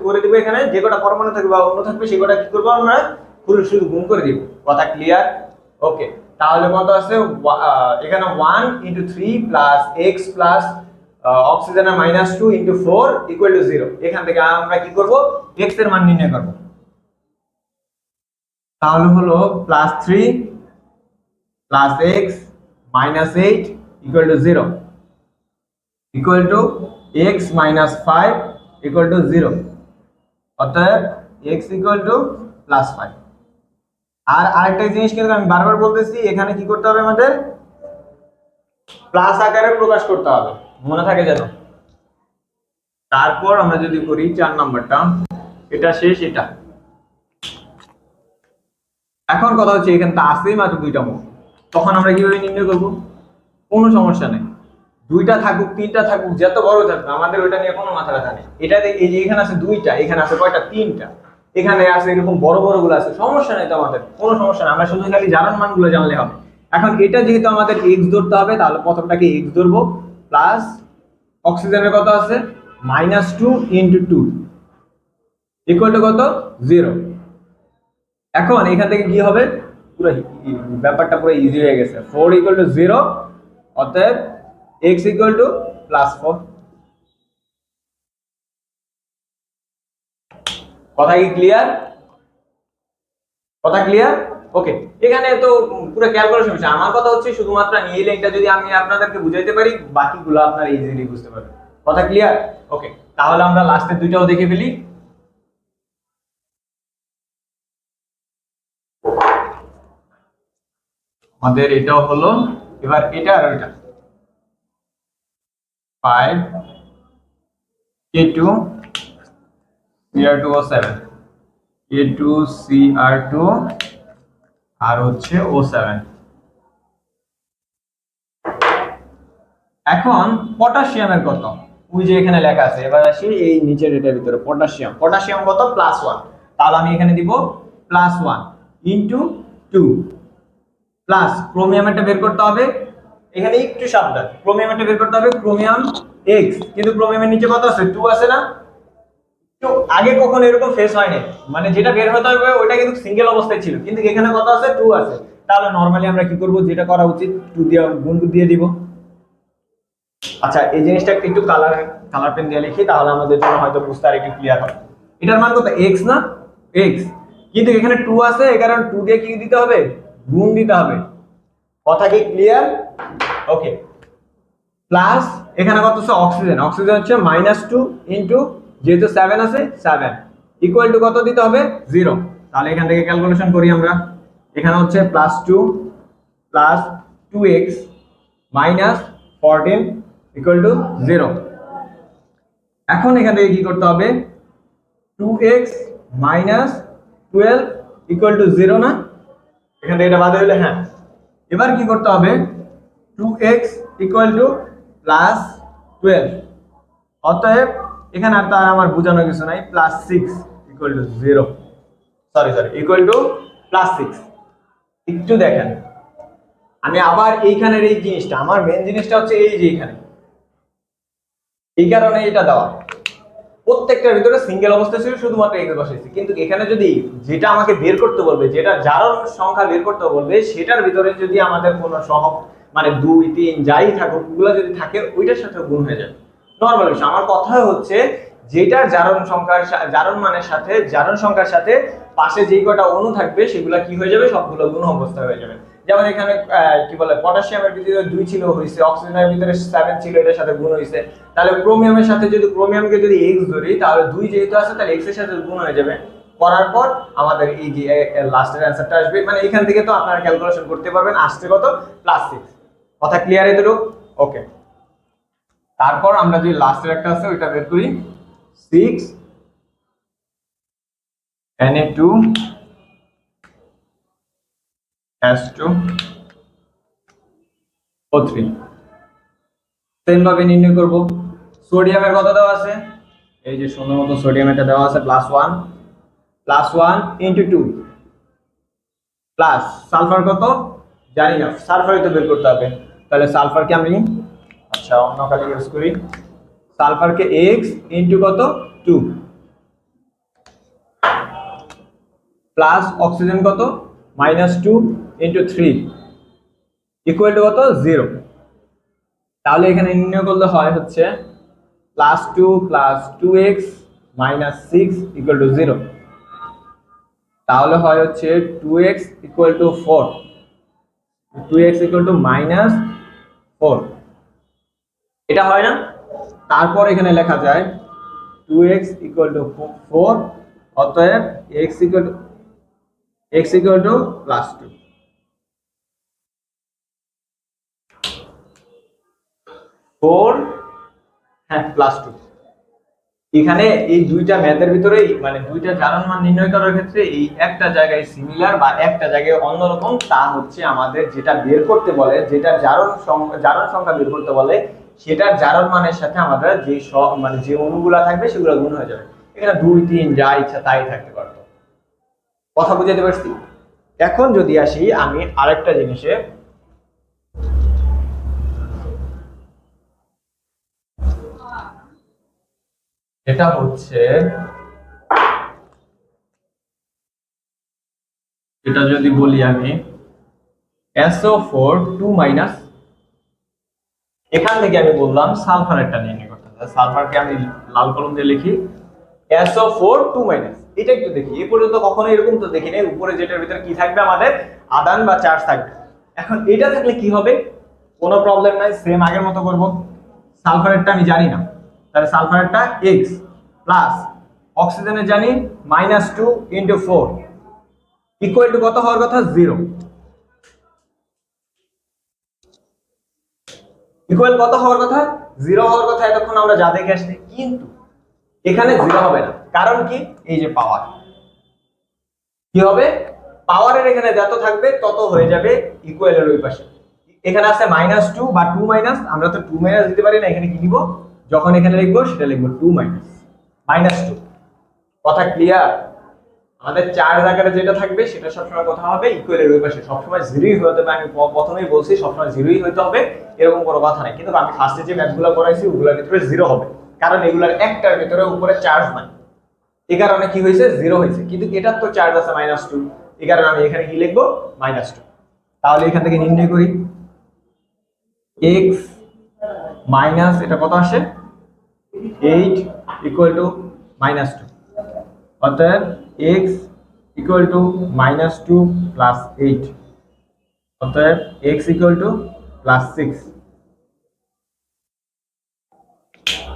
করে দেব, এখানে যে কটা পরমাণু থাকবে বা অণু থাকবে সে কটা কি করব আমরা পুরো শুধু গুণ করে দিব। কথা ক্লিয়ার? ওকে, তাহলে কত আছে এখানে 1 ইনটু 3 প্লাস x প্লাস অক্সিজেনের -2 ইনটু 4 ইকুয়াল টু 0। এখান থেকে আমরা কি করব, x এর মান নির্ণয় করব। তাহলে হলো +3 plus x minus 8 equal to 0 equal to x minus 5 equal to 0। অতএব x ইকুয়াল টু +5। আর আরেকটা জিনিস কিন্তু আমি বারবার বলতেছি, এখানে কি করতে হবে, আমাদের প্লাস আকারে প্রকাশ করতে হবে, মনে থাকে যেন। তারপর আমরা যদি করি 4 নাম্বারটা, এটা শেষ। এটা এখন কথা হচ্ছে এখানে তো আসেই মাত্র 2টা মোল, তখন আমরা কিভাবে নির্ণয় করব, কোনো সমস্যা নেই, 2টা থাকুক 3টা থাকুক যত বড় থাকুক আমাদের ওইটা নিয়ে কোনো মাথা ব্যথা নেই। এটাতে এই যে এখানে আছে 2টা, এখানে আছে কয়টা 3টা, এখানে আছে এরকম বড় বড় গুলো আছে, সমস্যা নেই তো, আমাদের কোনো সমস্যা নেই, আমরা শুধু খালি জারণ মানগুলো জানলে হবে। এখন এটা যেহেতু আমাদের x ধরতে হবে, তাহলে প্রথমটাকে x ধরবো, প্লাস অক্সিজেনের কত আছে -2 ইনটু 2 ইকুয়াল টু কত 0। এখন এখান থেকে কি হবে, পুরো ব্যাপারটা পুরো ইজি হয়ে গেছে, 4 ইকুয়াল টু 0, অতএব x ইকুয়াল টু +4। কথা কি ক্লিয়ার? কথা ক্লিয়ার? ওকে, এখানে তো পুরো ক্যালকুলেশন হচ্ছে। আমার কথা হচ্ছে শুধুমাত্র এই লাইনটা যদি আমি আপনাদেরকে বুঝাইতে পারি, বাকিগুলো আপনারা ইজিলি বুঝতে পারবেন। কথা ক্লিয়ার? ওকে, তাহলে আমরা লাস্টের দুইটাও দেখে ফেলি। আমাদের এটাও হলো, এবার এটা আর এটা 5 K2 Cr2O7 K2 Cr2 আর হচ্ছে O7। এখন পটাশিয়ামের কত, ওই যে এখানে লেখা আছে। এবার আসি এই নিচের এটার ভিতরে পটাশিয়াম কত +1, তাহলে আমি এখানে দিব +1 ইনটু 2 প্লাস ক্রোমিয়ামটা বের করতে হবে। এখানে একটু সাবধান, ক্রোমিয়ামটা বের করতে হবে, ক্রোমিয়াম x, কিন্তু ক্রোমিয়ামের নিচে কত আছে 2 আছে না, তো আগে কখনো এরকম ফেস হয় নাই, মানে যেটা বের হতে হবে ওটা কিন্তু সিঙ্গেল অবস্থায় ছিল, কিন্তু এখানে কত আছে 2 আছে। তাহলে নরমালি আমরা কি করব, যেটা করা উচিত 2 দিয়ে গুণ দিয়ে দিব। আচ্ছা এই জিনিসটা একটু কালার পেন দিয়ে লিখি, তাহলে আমাদের জন্য হয়তো বুঝতে আর একটু ক্লিয়ার হবে। এটার মান কত x না, x, কিন্তু এখানে 2 আছে, এই কারণে 2 দিয়ে কি দিতে হবে, গুণ দিতে হবে। কথা কি ক্লিয়ার? ওকে। প্লাস এখানে কত আছে অক্সিজেন, অক্সিজেন হচ্ছে -2 ইনটু যেহেতু 7 আছে 7 ইকুয়াল টু কত দিতে হবে 0। তাহলে এখান থেকে ক্যালকুলেশন করি আমরা। এখানে হচ্ছে +2 plus 2x minus 14 equal to 0। এখন এখান থেকে কি করতে হবে, 2x মাইনাস 12 ইকুয়াল টু 0 না, এখান থেকে এটা বাদ হইলে হ্যাঁ। এবার কি করতে হবে, 2x ইকুয়াল টু প্লাস 12, অতএব এখানে আর তার আমার বোঝানো কিছু নাই, +6 equal to 0, sorry equal to +6। একটু দেখেন, আমি আবার এইখানের এই জিনিসটা, আমার মেন জিনিসটা হচ্ছে এই যে এখানে, এই কারণে এটা দেওয়া, প্রত্যেকটার ভিতরে সিঙ্গেল অবস্থা ছিল, শুধুমাত্র এক্স বসাইছি। কিন্তু এখানে যদি যেটা আমাকে বের করতে বলবে, যেটা জারণ সংখ্যা বের করতে বলবে, সেটার ভিতরে যদি আমাদের কোনো সহগ মানে 2 3 যাই থাকুক, ওগুলো যদি থাকে ওইটার সাথে গুণ হয়ে যাবে, নরমাল বিষয়। আমার কথা হচ্ছে যেটার জারণ সংখ্যার জারণ মানের সাথে জারণ সংখ্যার সাথে পাশে যেই কটা অণু থাকবে সেগুলো কি হয়ে যাবে, সবগুলো গুণ অবস্থা হয়ে যাবে। যেমন এখানে কি বলে, পটাশিয়ামের ভিতরে 2 ছিল হইছে, অক্সিজেনের ভিতরে 7 ছিল, এটার সাথে গুণ হইছে। তাহলে ক্রোমিয়ামের সাথে যদি ক্রোমিয়ামকে যদি x ধরি, তাহলে 2 যেহেতু আছে তাহলে x এর সাথে গুণ হয়ে যাবে, করার পর আমাদের এই যে লাস্টের অ্যানসারটা আসবে। মানে এখান থেকে তো আপনারা ক্যালকুলেশন করতে পারবেন, আসছে কত +6। কথা ক্লিয়ার এতটুকু? ওকে। তারপর আমরা যে লাস্টের একটা আছে ওইটা বের করি, 6 Na2S2O3 সেম ভাবে নির্ণয় করব। সোডিয়ামের কত দেওয়া আছে, এই যে সুন্দর মতো সোডিয়াম এটা দেওয়া আছে +1 ইনটু 2 প্লাস সালফার কত জানি না, সালফারই তো বের করতে হবে। তাহলে সালফারকে আমি আচ্ছা অন্য কালি ইউজ করি, সালফারকে x ইনটু কত 2 প্লাস অক্সিজেন কত -2 ইনটু 3 ইকুয়াল টু কত 0। তাহলে এখানে নির্ণয় করলে হয় হচ্ছে +2 plus 2x minus 6 equal to 0। তাহলে হয় হচ্ছে 2x equal to 4, 2x equal to -4, এটা হয় না? তারপর এখানে লেখা যায় 2x ইকুয়াল টু 4, অতএব x ইকুয়াল টু +2। 4 হ্যাঁ +2। এখানে এই দুইটা ম্যাথের ভিতরেই মানে দুইটা জারণ মান নির্ণয় করার ক্ষেত্রে এই একটা জায়গায় সিমিলার বা একটা জায়গায় অন্যরকম, তা হচ্ছে আমাদের যেটা বের করতে বলে, যেটা জারণ সংখ্যা বের করতে বলে, সেটার জারণ মানের সাথে আমাদের যে মানে যে অণুগুলা থাকবে সেগুলো গুণ হয়ে যাবে। এখানে 2 3 যা ইচ্ছা তাই থাকতে পারতো। কথা বুঝাতে পারছি? এখন যদি আসি আমি আরেকটা জিনিসে, এটা হচ্ছে এটা যদি বলি আমি SO4 2-, এখান থেকে আমি বললাম সালফারেরটা নির্ণয় করতে হবে। সালফারকে আমি লাল কলম দিয়ে লিখি SO4 2-, এটা একটু দেখি, এই পর্যন্ত কখনো এরকম তো দেখি নাই, উপরে যেটার ভিতরে কি থাকবে আমাদের আধান বা চার্জ থাকবে। এখন এটা থাকলে কি হবে, কোনো প্রবলেম নাই, সেম আগের মতো করব। সালফারেরটা আমি জানি না, তাহলে সালফারেরটা x প্লাস অক্সিজেনের জানি -2 ইনটু 4 ইকুয়াল টু কত হওয়ার কথা 0। ইকুয়াল কত হওয়ার কথা 0 হওয়ার কথা, এতক্ষণ আমরা যা দেখে আসছি। কিন্তু এখানে 0 হবে না, কারণ কি, এই যে পাওয়ার, কি হবে পাওয়ারের এখানে যত থাকবে তত হয়ে যাবে ইকুয়ালের ওই পাশে। এখানে আছে -2 বা 2-, আমরা তো 2- দিতে পারি না, এখানে কি দিব, যখন এখানে লিখবো সেটা লিখবো 2-, -2। কথা ক্লিয়ার? আমাদের চার্জ আকারে যেটা থাকবে সেটা সবসময় কথা হবে ইকুয়ালের ওই পাশে, সবসময় 0ই হতে হবে। আমি প্রথমেই বলছি সবসময় 0ই হতে হবে, এরকম কোনো কথা নাই। কিন্তু আমি ফার্স্টে যে ম্যাথগুলো করাইছি ওগুলোর ভিতরে 0 হবে, কারণ এগুলোর একটার ভিতরে উপরে চার্জ নাই। এই কারণে কি হয়েছে, জিরো হয়েছে, কিন্তু এটার তো চার্জ আছে -2, এই কারণে আমি এখানে কি লিখবো, -2। তাহলে এখান থেকে নির্ণয় করি, x মাইনাস এটা কত আসে 8 ইকুয়াল টু -2, অতএব x ইকুয়াল টু -2 প্লাস 8, অতএব x ইকুয়াল টু +6।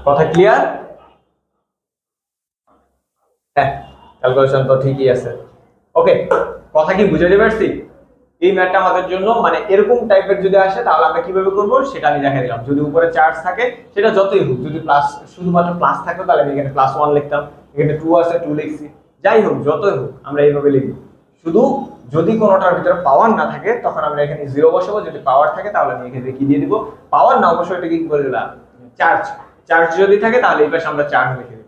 কথা ক্লিয়ার? হ্যাঁ, ক্যালকুলেশন তো ঠিকই আছে। ওকে, কথা কি বুঝাতে পারছি? এই ম্যাথটা আমাদের জন্য মানে এরকম টাইপের যদি আসে তাহলে আমরা কিভাবে করব সেটা আমি দেখাই দিলাম। যদি উপরে চার্জ থাকে সেটা যতই হোক, যদি প্লাস শুধুমাত্র প্লাস থাকতো তাহলে আমি এখানে +1 লিখতাম, এখানে 2 আছে 2 লিখছি, যাই হোক যতই হোক আমরা এইভাবে লিখব। শুধু যদি কোনোটার ভিতরে পাওয়ার না থাকে তখন আমরা এখানে 0 বসাবো, যদি পাওয়ার থাকে তাহলে আমি এখানে কি দিয়ে দিব, পাওয়ার না অবশ্যই এটা কি বলে দিলাম চার্জ, চার্জ যদি থাকে তাহলে এই পাশে আমরা চার্জ লিখে দেব।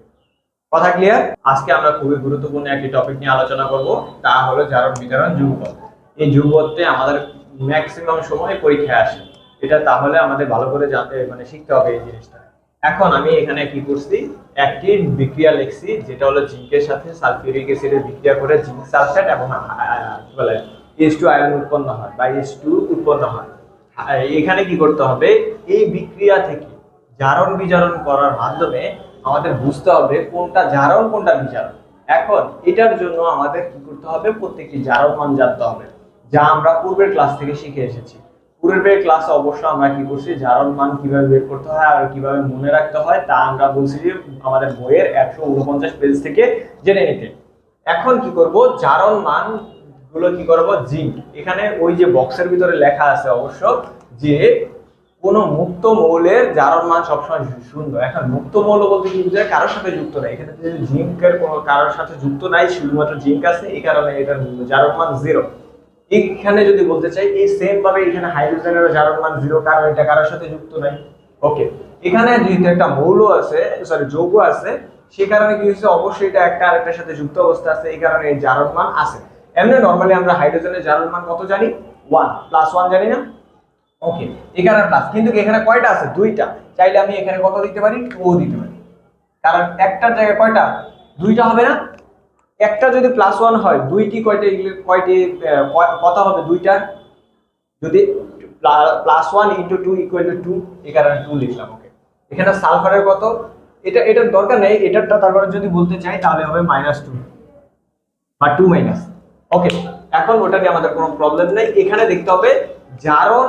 কথা ক্লিয়ার? আজকে আমরা খুবই গুরুত্বপূর্ণ একটি টপিক নিয়ে আলোচনা করব, তা হলো জারণ বিজারণ যুগপৎ। এই যুগপথে আমাদের ম্যাক্সিমাম সময় পরীক্ষায় আসে, এটা তাহলে আমাদের ভালো করে জানতে মানে শিখতে হবে এই জিনিসটা। এখন আমি এখানে কি করছি, একটি বিক্রিয়া লিখছি যেটা হলো জিঙ্কের সাথে সালফিউরিক অ্যাসিডের বিক্রিয়া করে জিঙ্ক সালফেট এবং কি বলে H2 আয়ন উৎপন্ন হয় বা H2 উৎপন্ন হয়। এখানে কি করতে হবে, এই বিক্রিয়া থেকে জারণ বিজারণ করার মাধ্যমে আমাদের বুঝতে হবে কোনটা জারণ কোনটা বিজারণ। এখন এটার জন্য আমাদের কি করতে হবে, প্রত্যেকটি জারণ মান জানতে হবে, যা আমরা পূর্বের ক্লাস থেকে শিখে এসেছি। পূর্বের ক্লাসে অবশ্য আমরা কি করছি, জারণ মান কিভাবে বের করতে হয় আর কিভাবে মনে রাখতে হয় তা আমরা বলছি যে আমাদের বইয়ের 149 পেজ থেকে জেনে নিতে। এখন কি করব, জারণ মান গুলো কি করব, জিঙ্ক, এখানে ওই যে বক্সের ভিতরে লেখা আছে অবশ্য যে কোন মুক্ত মৌলের জারণ মান সবসময় 0। এখন মুক্ত মৌল বলতে কি বোঝায়, কারোর সাথে যুক্ত নাই। এখানে যদি জিঙ্কের কোনো কারোর সাথে যুক্ত নাই, শুধুমাত্র জিঙ্ক আছে, এই কারণে এটার জারণ মান 0। এখানে যদি বলতে চাই এই সেম ভাবে এখানে হাইড্রোজেনের জারণ মান 0, কারণ এটা কারোর সাথে যুক্ত নাই। ওকে, এখানে যেহেতু একটা মৌল আছে, সরি যৌগ আছে, সেই কারণে কি হচ্ছে, অবশ্যই এটা একটা আরেকটার সাথে যুক্ত অবস্থা আছে, এই কারণে এই জারণ মান আছে। এমনি নরমালি আমরা হাইড্রোজেনের জারণ মান কত জানি, 1 +1 জানি না। ওকে, এখানে প্লাস, কিন্তু এখানে কয়টা আছে, 2টা, চাইলে আমি এখানে কত দিতে পারি, 2 দিতে পারি, কারণ একটার জায়গায় কয়টা, 2টা হবে না। একটা যদি +1 হয়, দুইটি কয়টি কত হবে, 2টার যদি +1 × 2 = 2, এই কারণে 2 লিখলাম। ওকে, এখানে সালফারের কত, এটার দরকার নেই, এটারটা তারপরে যদি বলতে চাই তাহলে হবে -2 বা 2-। ওকে, এখন ওটা নিয়ে আমাদের কোনো প্রবলেম নেই। এখানে দেখতে হবে জারণ,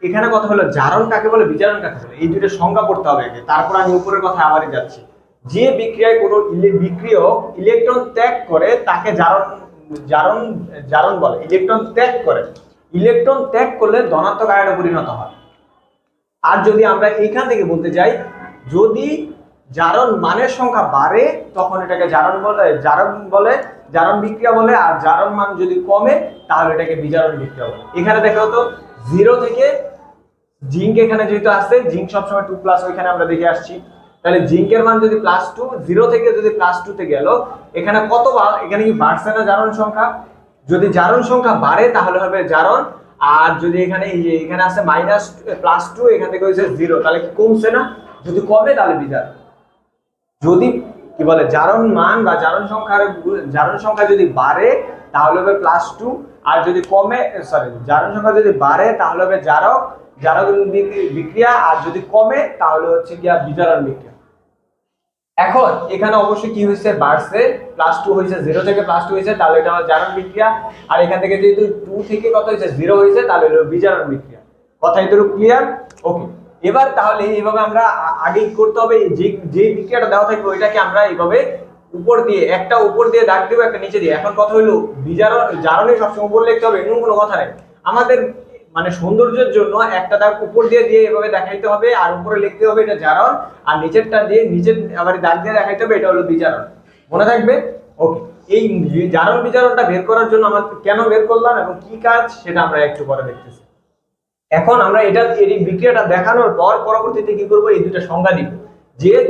এখানে কথা হলো জারণ কাকে বলে, বিজারণ কাকে বলে, এই দুইটা সংজ্ঞা পড়তে হবে আগে, তারপর আমি উপরের কথা আবারই যাচ্ছি। যে বিক্রিয়ায় কোনো বিক্রিয়ক ইলেকট্রন ত্যাগ করে তাকে জারণ বলে। ইলেকট্রন ত্যাগ করে, ইলেকট্রন ত্যাগ করলে ধনাত্মক আয়নে পরিণত হয়। আর যদি আমরা এখান থেকে বলতে যাই, যদি জারণ মানের সংখ্যা বাড়ে তখন এটাকে জারণ বলে, জারণ বিক্রিয়া বলে, আর জারণ মান যদি কমে তাহলে এটাকে বিজারণ বিক্রিয়া বলে। এখানে দেখো তো 0 থেকে জিঙ্ক, এখানে যেহেতু আছে জিঙ্ক সবসময় 2+, ওইখানে আমরা দেখে আসছি, তাহলে জিঙ্কের মান যদি +2, 0 থেকে যদি +2 তে গেল, এখানে কত, এখানে কি বাড়ছে না জারণ সংখ্যা, যদি জারণ সংখ্যা বাড়ে তাহলে হবে জারণ, আর যদি এখানে এই যে এখানে আছে +2, এখান থেকে হয়েছে 0, তাহলে কি কমছে না, যদি কমে তাহলে বিজারণ। যদি কি বলে জারণ মান বা জারণ সংখ্যা যদি বাড়ে তাহলে হবে +2, আর যদি কমে, সরি, জারণ সংখ্যা যদি বাড়ে তাহলে হবে জারক বিক্রিয়া, আর যদি কমে তাহলে হচ্ছে কি বিজারণ বিক্রিয়া। এখন এখানে অবশ্যই কি হয়েছে, বাড়ছে, +2 হয়েছে, 0 থেকে +2 হয়েছে, তাহলে এটা হলো জারণ বিক্রিয়া, আর এখান থেকে যেহেতু 2 থেকে কত হয়েছে, 0 হয়েছে, তাহলে হলো বিজারণ বিক্রিয়া। কথা এতটুকু ক্লিয়ার? ওকে, এবার তাহলে এইভাবে আমরা আগে কি করতে হবে, যে বিক্রিয়াটা দেওয়া থাকবে ওইটাকে আমরা এইভাবে উপর দিয়ে দাগ দেবো, একটা নিচে দিয়ে। এখন কথা হলো জারণে সবসময় উপর লিখতে হবে, এমন কোনো কথা নেই। আমাদের মানে সৌন্দর্যের জন্য একটা দাগ উপর দিয়ে এভাবে দেখাইতে হবে, আর উপরে লিখতে হবে এটা জারণ, আর নিচেরটা দিয়ে নিচের আবার দাগ দিয়ে দেখাইতে হবে এটা হলো বিজারণ। মনে থাকবে? ওকে, এই জারণ বিজারণটা বের করার জন্য আমরা কেন বের করলাম এবং কি কাজ সেটা আমরা একটু পরে দেখতেছি। এখন আমরা এই বিক্রিয়াটা দেখানোর পর পরবর্তীতে কি করব, এই দুটো সংজ্ঞা দিব,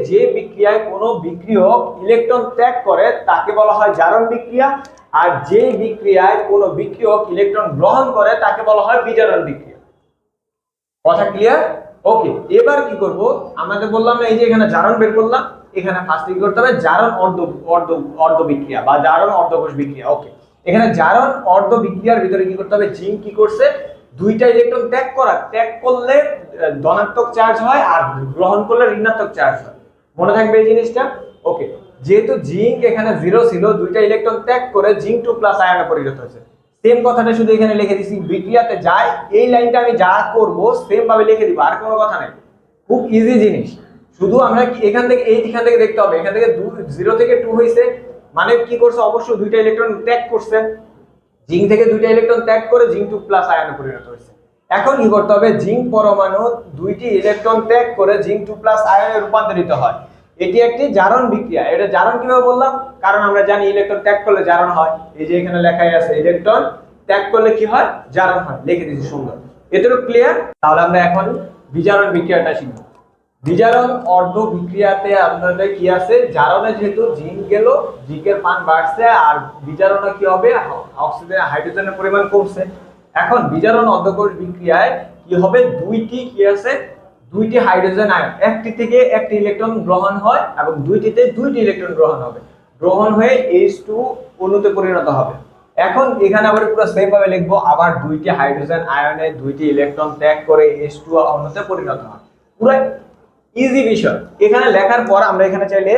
যে বিক্রিয়ায় কোনো বিক্রিয়ক ইলেকট্রন ত্যাগ করে তাকে বলা হয় জারণ বিক্রিয়া, আর যে বিক্রিয়ায় কোনো বিক্রিয়ক ইলেকট্রন গ্রহণ করে তাকে বলা হয় বিজারণ বিক্রিয়া। কথা ক্লিয়ার? ওকে, এবার কি করব, আমাদের বললাম এই যে এখানে জারণ বের করলাম, এখানে ফার্স্ট কি করতে হবে, জারণ অর্ধ অর্ধ অর্ধ বিক্রিয়া বা জারণ অর্ধকোষ বিক্রিয়া। ওকে, এখানে জারণ অর্ধ বিক্রিয়ার ভিতরে কি করতে হবে, জিঙ্ক কি করছে, দুইটা ইলেকট্রন ত্যাগ করলে ধনাত্মক চার্জ হয় আর গ্রহণ করলে ঋণাত্মক চার্জ হয়। মনে থাকবে এই জিনিসটা। ওকে, যেহেতু জিঙ্ক এখানে 0 ছিল, দুইটা ইলেকট্রন ত্যাগ করে জিঙ্ক 2+ আয়নে পরিণত হয়েছে। সেম কথাটা শুধু এখানে লিখে দিছি, বিক্রিয়াতে যায় এই লাইনটা আমি যা করব সেম ভাবে লিখে দিব, আর কোনো কথা নাই। খুব ইজি জিনিস। শুধু আমরা এখান থেকে দেখতে হবে, এখান থেকে 0 থেকে 2 হইছে মানে কি করছে, অবশ্যই দুইটা ইলেকট্রন ত্যাগ করছে। জিঙ্ক থেকে দুইটা ইলেকট্রন ত্যাগ করে জিঙ্ক 2+ আয়নে পরিণত হয়েছে। এখন কি করতে হবে, জিঙ্ক পরমাণু দুইটি ইলেকট্রন ত্যাগ করে জিঙ্ক 2+ আয়নে রূপান্তরিত হয়। এটি একটি জারণ বিক্রিয়া। এটা জারণ কিভাবে বললাম, কারণ আমরা জানি ইলেকট্রন ত্যাগ করলে জারণ হয়। এই যে এখানে লেখাই আছে, ইলেকট্রন ত্যাগ করলে কি হয়, জারণ হয়, লিখে দিয়েছি সুন্দর। এতটুকু ক্লিয়ার? তাহলে আমরা এখন বিজারণ বিক্রিয়াটা শিখব। বিজারণ অর্ধ বিক্রিয়াতে আপনাদের কি আছে, জারণে যেহেতু জিঙ্ক গেল, জিঙ্কের মান বাড়ছে, আর বিজারণে কি হবে, অক্সিজেন হাইড্রোজেনের পরিমাণ কমছে। এখন বিজারণ অর্ধকোষ বিক্রিয়ায় কি হবে, দুইটি হাইড্রোজেন আয়ন, একটি থেকে একটি ইলেকট্রন গ্রহণ হয় এবং দুইটিতে দুইটি ইলেকট্রন গ্রহণ হবে, গ্রহণ হয়ে H2 অণুতে পরিণত হবে। এখন এখানে আবার পুরো সেম ভাবে লিখবো, আবার দুইটি হাইড্রোজেন আয়নে দুইটি ইলেকট্রন ত্যাগ করে H2 অণুতে পরিণত হয়। পুরো ইজি বিষয়। এখানে লেখার পর আমরা এখানে চাইলে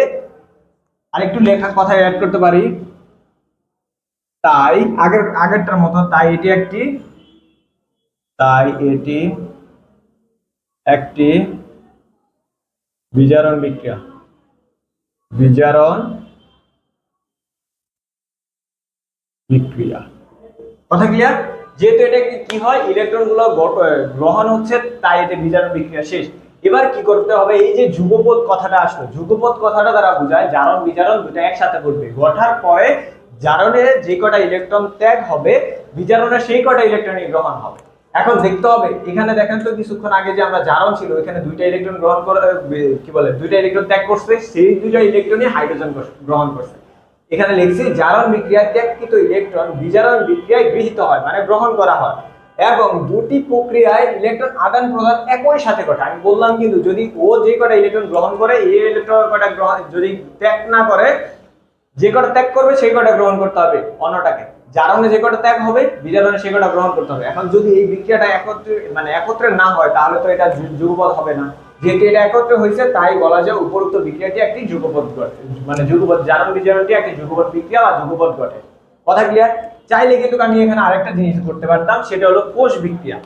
আরেকটু লেখার কথা অ্যাড করতে পারি। তাই আগেরটার মতো, তাই এটি একটি বিজারণ বিক্রিয়া। কথা ক্লিয়ার? যেহেতু এটা কি হয়, ইলেকট্রন গুলো গ্রহণ হচ্ছে, তাই এটা বিজারণ বিক্রিয়া শেষ। এবার কি করতে হবে, এই যে যুগপৎ কথাটা আসলো, যুগপৎ কথাটা দ্বারা বোঝায় জারণ বিজারণ দুটো একসাথে ঘটবে। ঘটার পরে জারণে যে কটা ইলেকট্রন ত্যাগ হবে, বিজারণে সেই কটা ইলেকট্রনই গ্রহণ হবে। এখন দেখতে হবে, এখানে দেখেন তো কিছুক্ষণ আগে যে আমরা জারণ ছিল, এখানে দুইটা ইলেকট্রন গ্রহণ করে দুইটা ইলেকট্রন ত্যাগ করছে, সেই দুইটা ইলেকট্রনই হাইড্রোজেন গ্রহণ করছে। এখানে লিখছি জারণ বিক্রিয়ায় ত্যাগকৃত ইলেকট্রন বিজারণ বিক্রিয়ায় গৃহীত হয় মানে গ্রহণ করা হয়, এবং দুটি প্রক্রিয়ায় ইলেকট্রন আদান প্রদান একই সাথে ঘটে। আমি বললাম কিন্তু যদি ও যে কটা ইলেকট্রন গ্রহণ করে, এই ইলেকট্রন কটা গ্রহণ যদি ত্যাগ না করে, যে কটা ত্যাগ করবে সেই কটা গ্রহণ করতে হবে অন্যটাকে। জারণে যে কটা ত্যাগ হবে, বিজারণে সেই কটা গ্রহণ করতে হবে। এখন যদি এই বিক্রিয়াটা একত্রে না হয়, তাহলে তো এটা যুগপৎ হবে না। যেহেতু এটা একত্রে হয়েছে, তাই বলা যায় উপরোক্ত বিক্রিয়াটি একটি যুগপৎ ঘটে, মানে জারণ বিজারণটি একটি যুগপৎ বিক্রিয়া বা যুগপৎ ঘটে। কথা ক্লিয়ার? চাইলে কিন্তু আমি এখানে আরেকটা জিনিস করতে পারতাম, সেটা হলো কোষ বিক্রিয়া।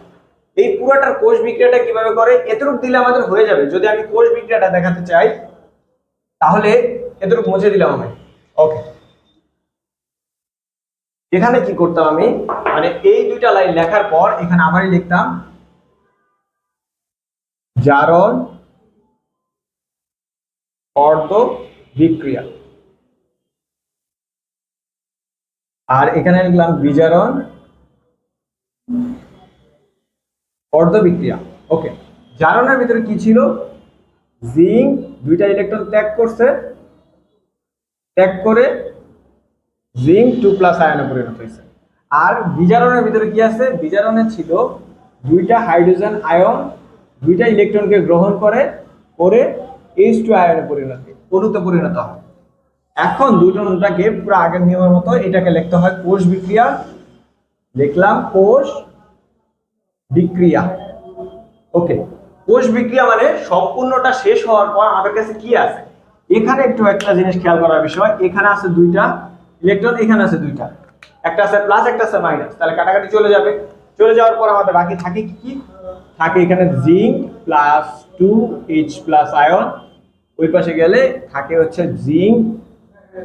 এই পুরোটার কোষ বিক্রিয়াটা কিভাবে করে, এতটুকু দিলে আমাদের হয়ে যাবে। যদি আমি কোষ বিক্রিয়াটা দেখাতে চাই, তাহলে এতটুকু মুছে দিলাম আমি। ওকে, এখানে কি করতাম আমি, মানে এই দুইটা লাইন লেখার পর এখানে আবারই লিখতাম জারণ অর্ধ বিক্রিয়া, আর এখানে লিখলাম বিজারণ অর্ধ বিক্রিয়া। ওকে, জারণের ভিতরে কি ছিল, জিঙ্ক দুইটা ইলেকট্রন ত্যাগ করছে, ত্যাগ করে জিঙ্ক 2+ আয়নে পরিণত হয়েছে। আর বিজারণের ভিতরে কি আছে, বিজারণে ছিল দুইটা হাইড্রোজেন আয়ন দুইটা ইলেকট্রনকে গ্রহণ করে H2 আয়নে অণুতে পরিণত হয়। এখন দুইটাকে পুরো আগের নিয়মের মতো এটাকে লিখতে হয় কোষ বিক্রিয়া। লিখলাম কোষ বিক্রিয়া। ওকে, কোষ বিক্রিয়া মানে সম্পূর্ণটা শেষ হওয়ার পর আমাদের কাছে কি আছে, এখানে একটু একটা জিনিস খেয়াল করার বিষয়, এখানে আছে দুইটা ইলেকট্রন, এখানে আছে দুইটা, একটা আছে প্লাস একটা আছে মাইনাস, তাহলে কাটাকাটি চলে যাবে। চলে যাওয়ার পর আমাদের বাকি থাকে কি থাকে, এখানে জিঙ্ক প্লাস 2H+ আয়ন, ওই পাশে গেলে থাকে হচ্ছে জিঙ্ক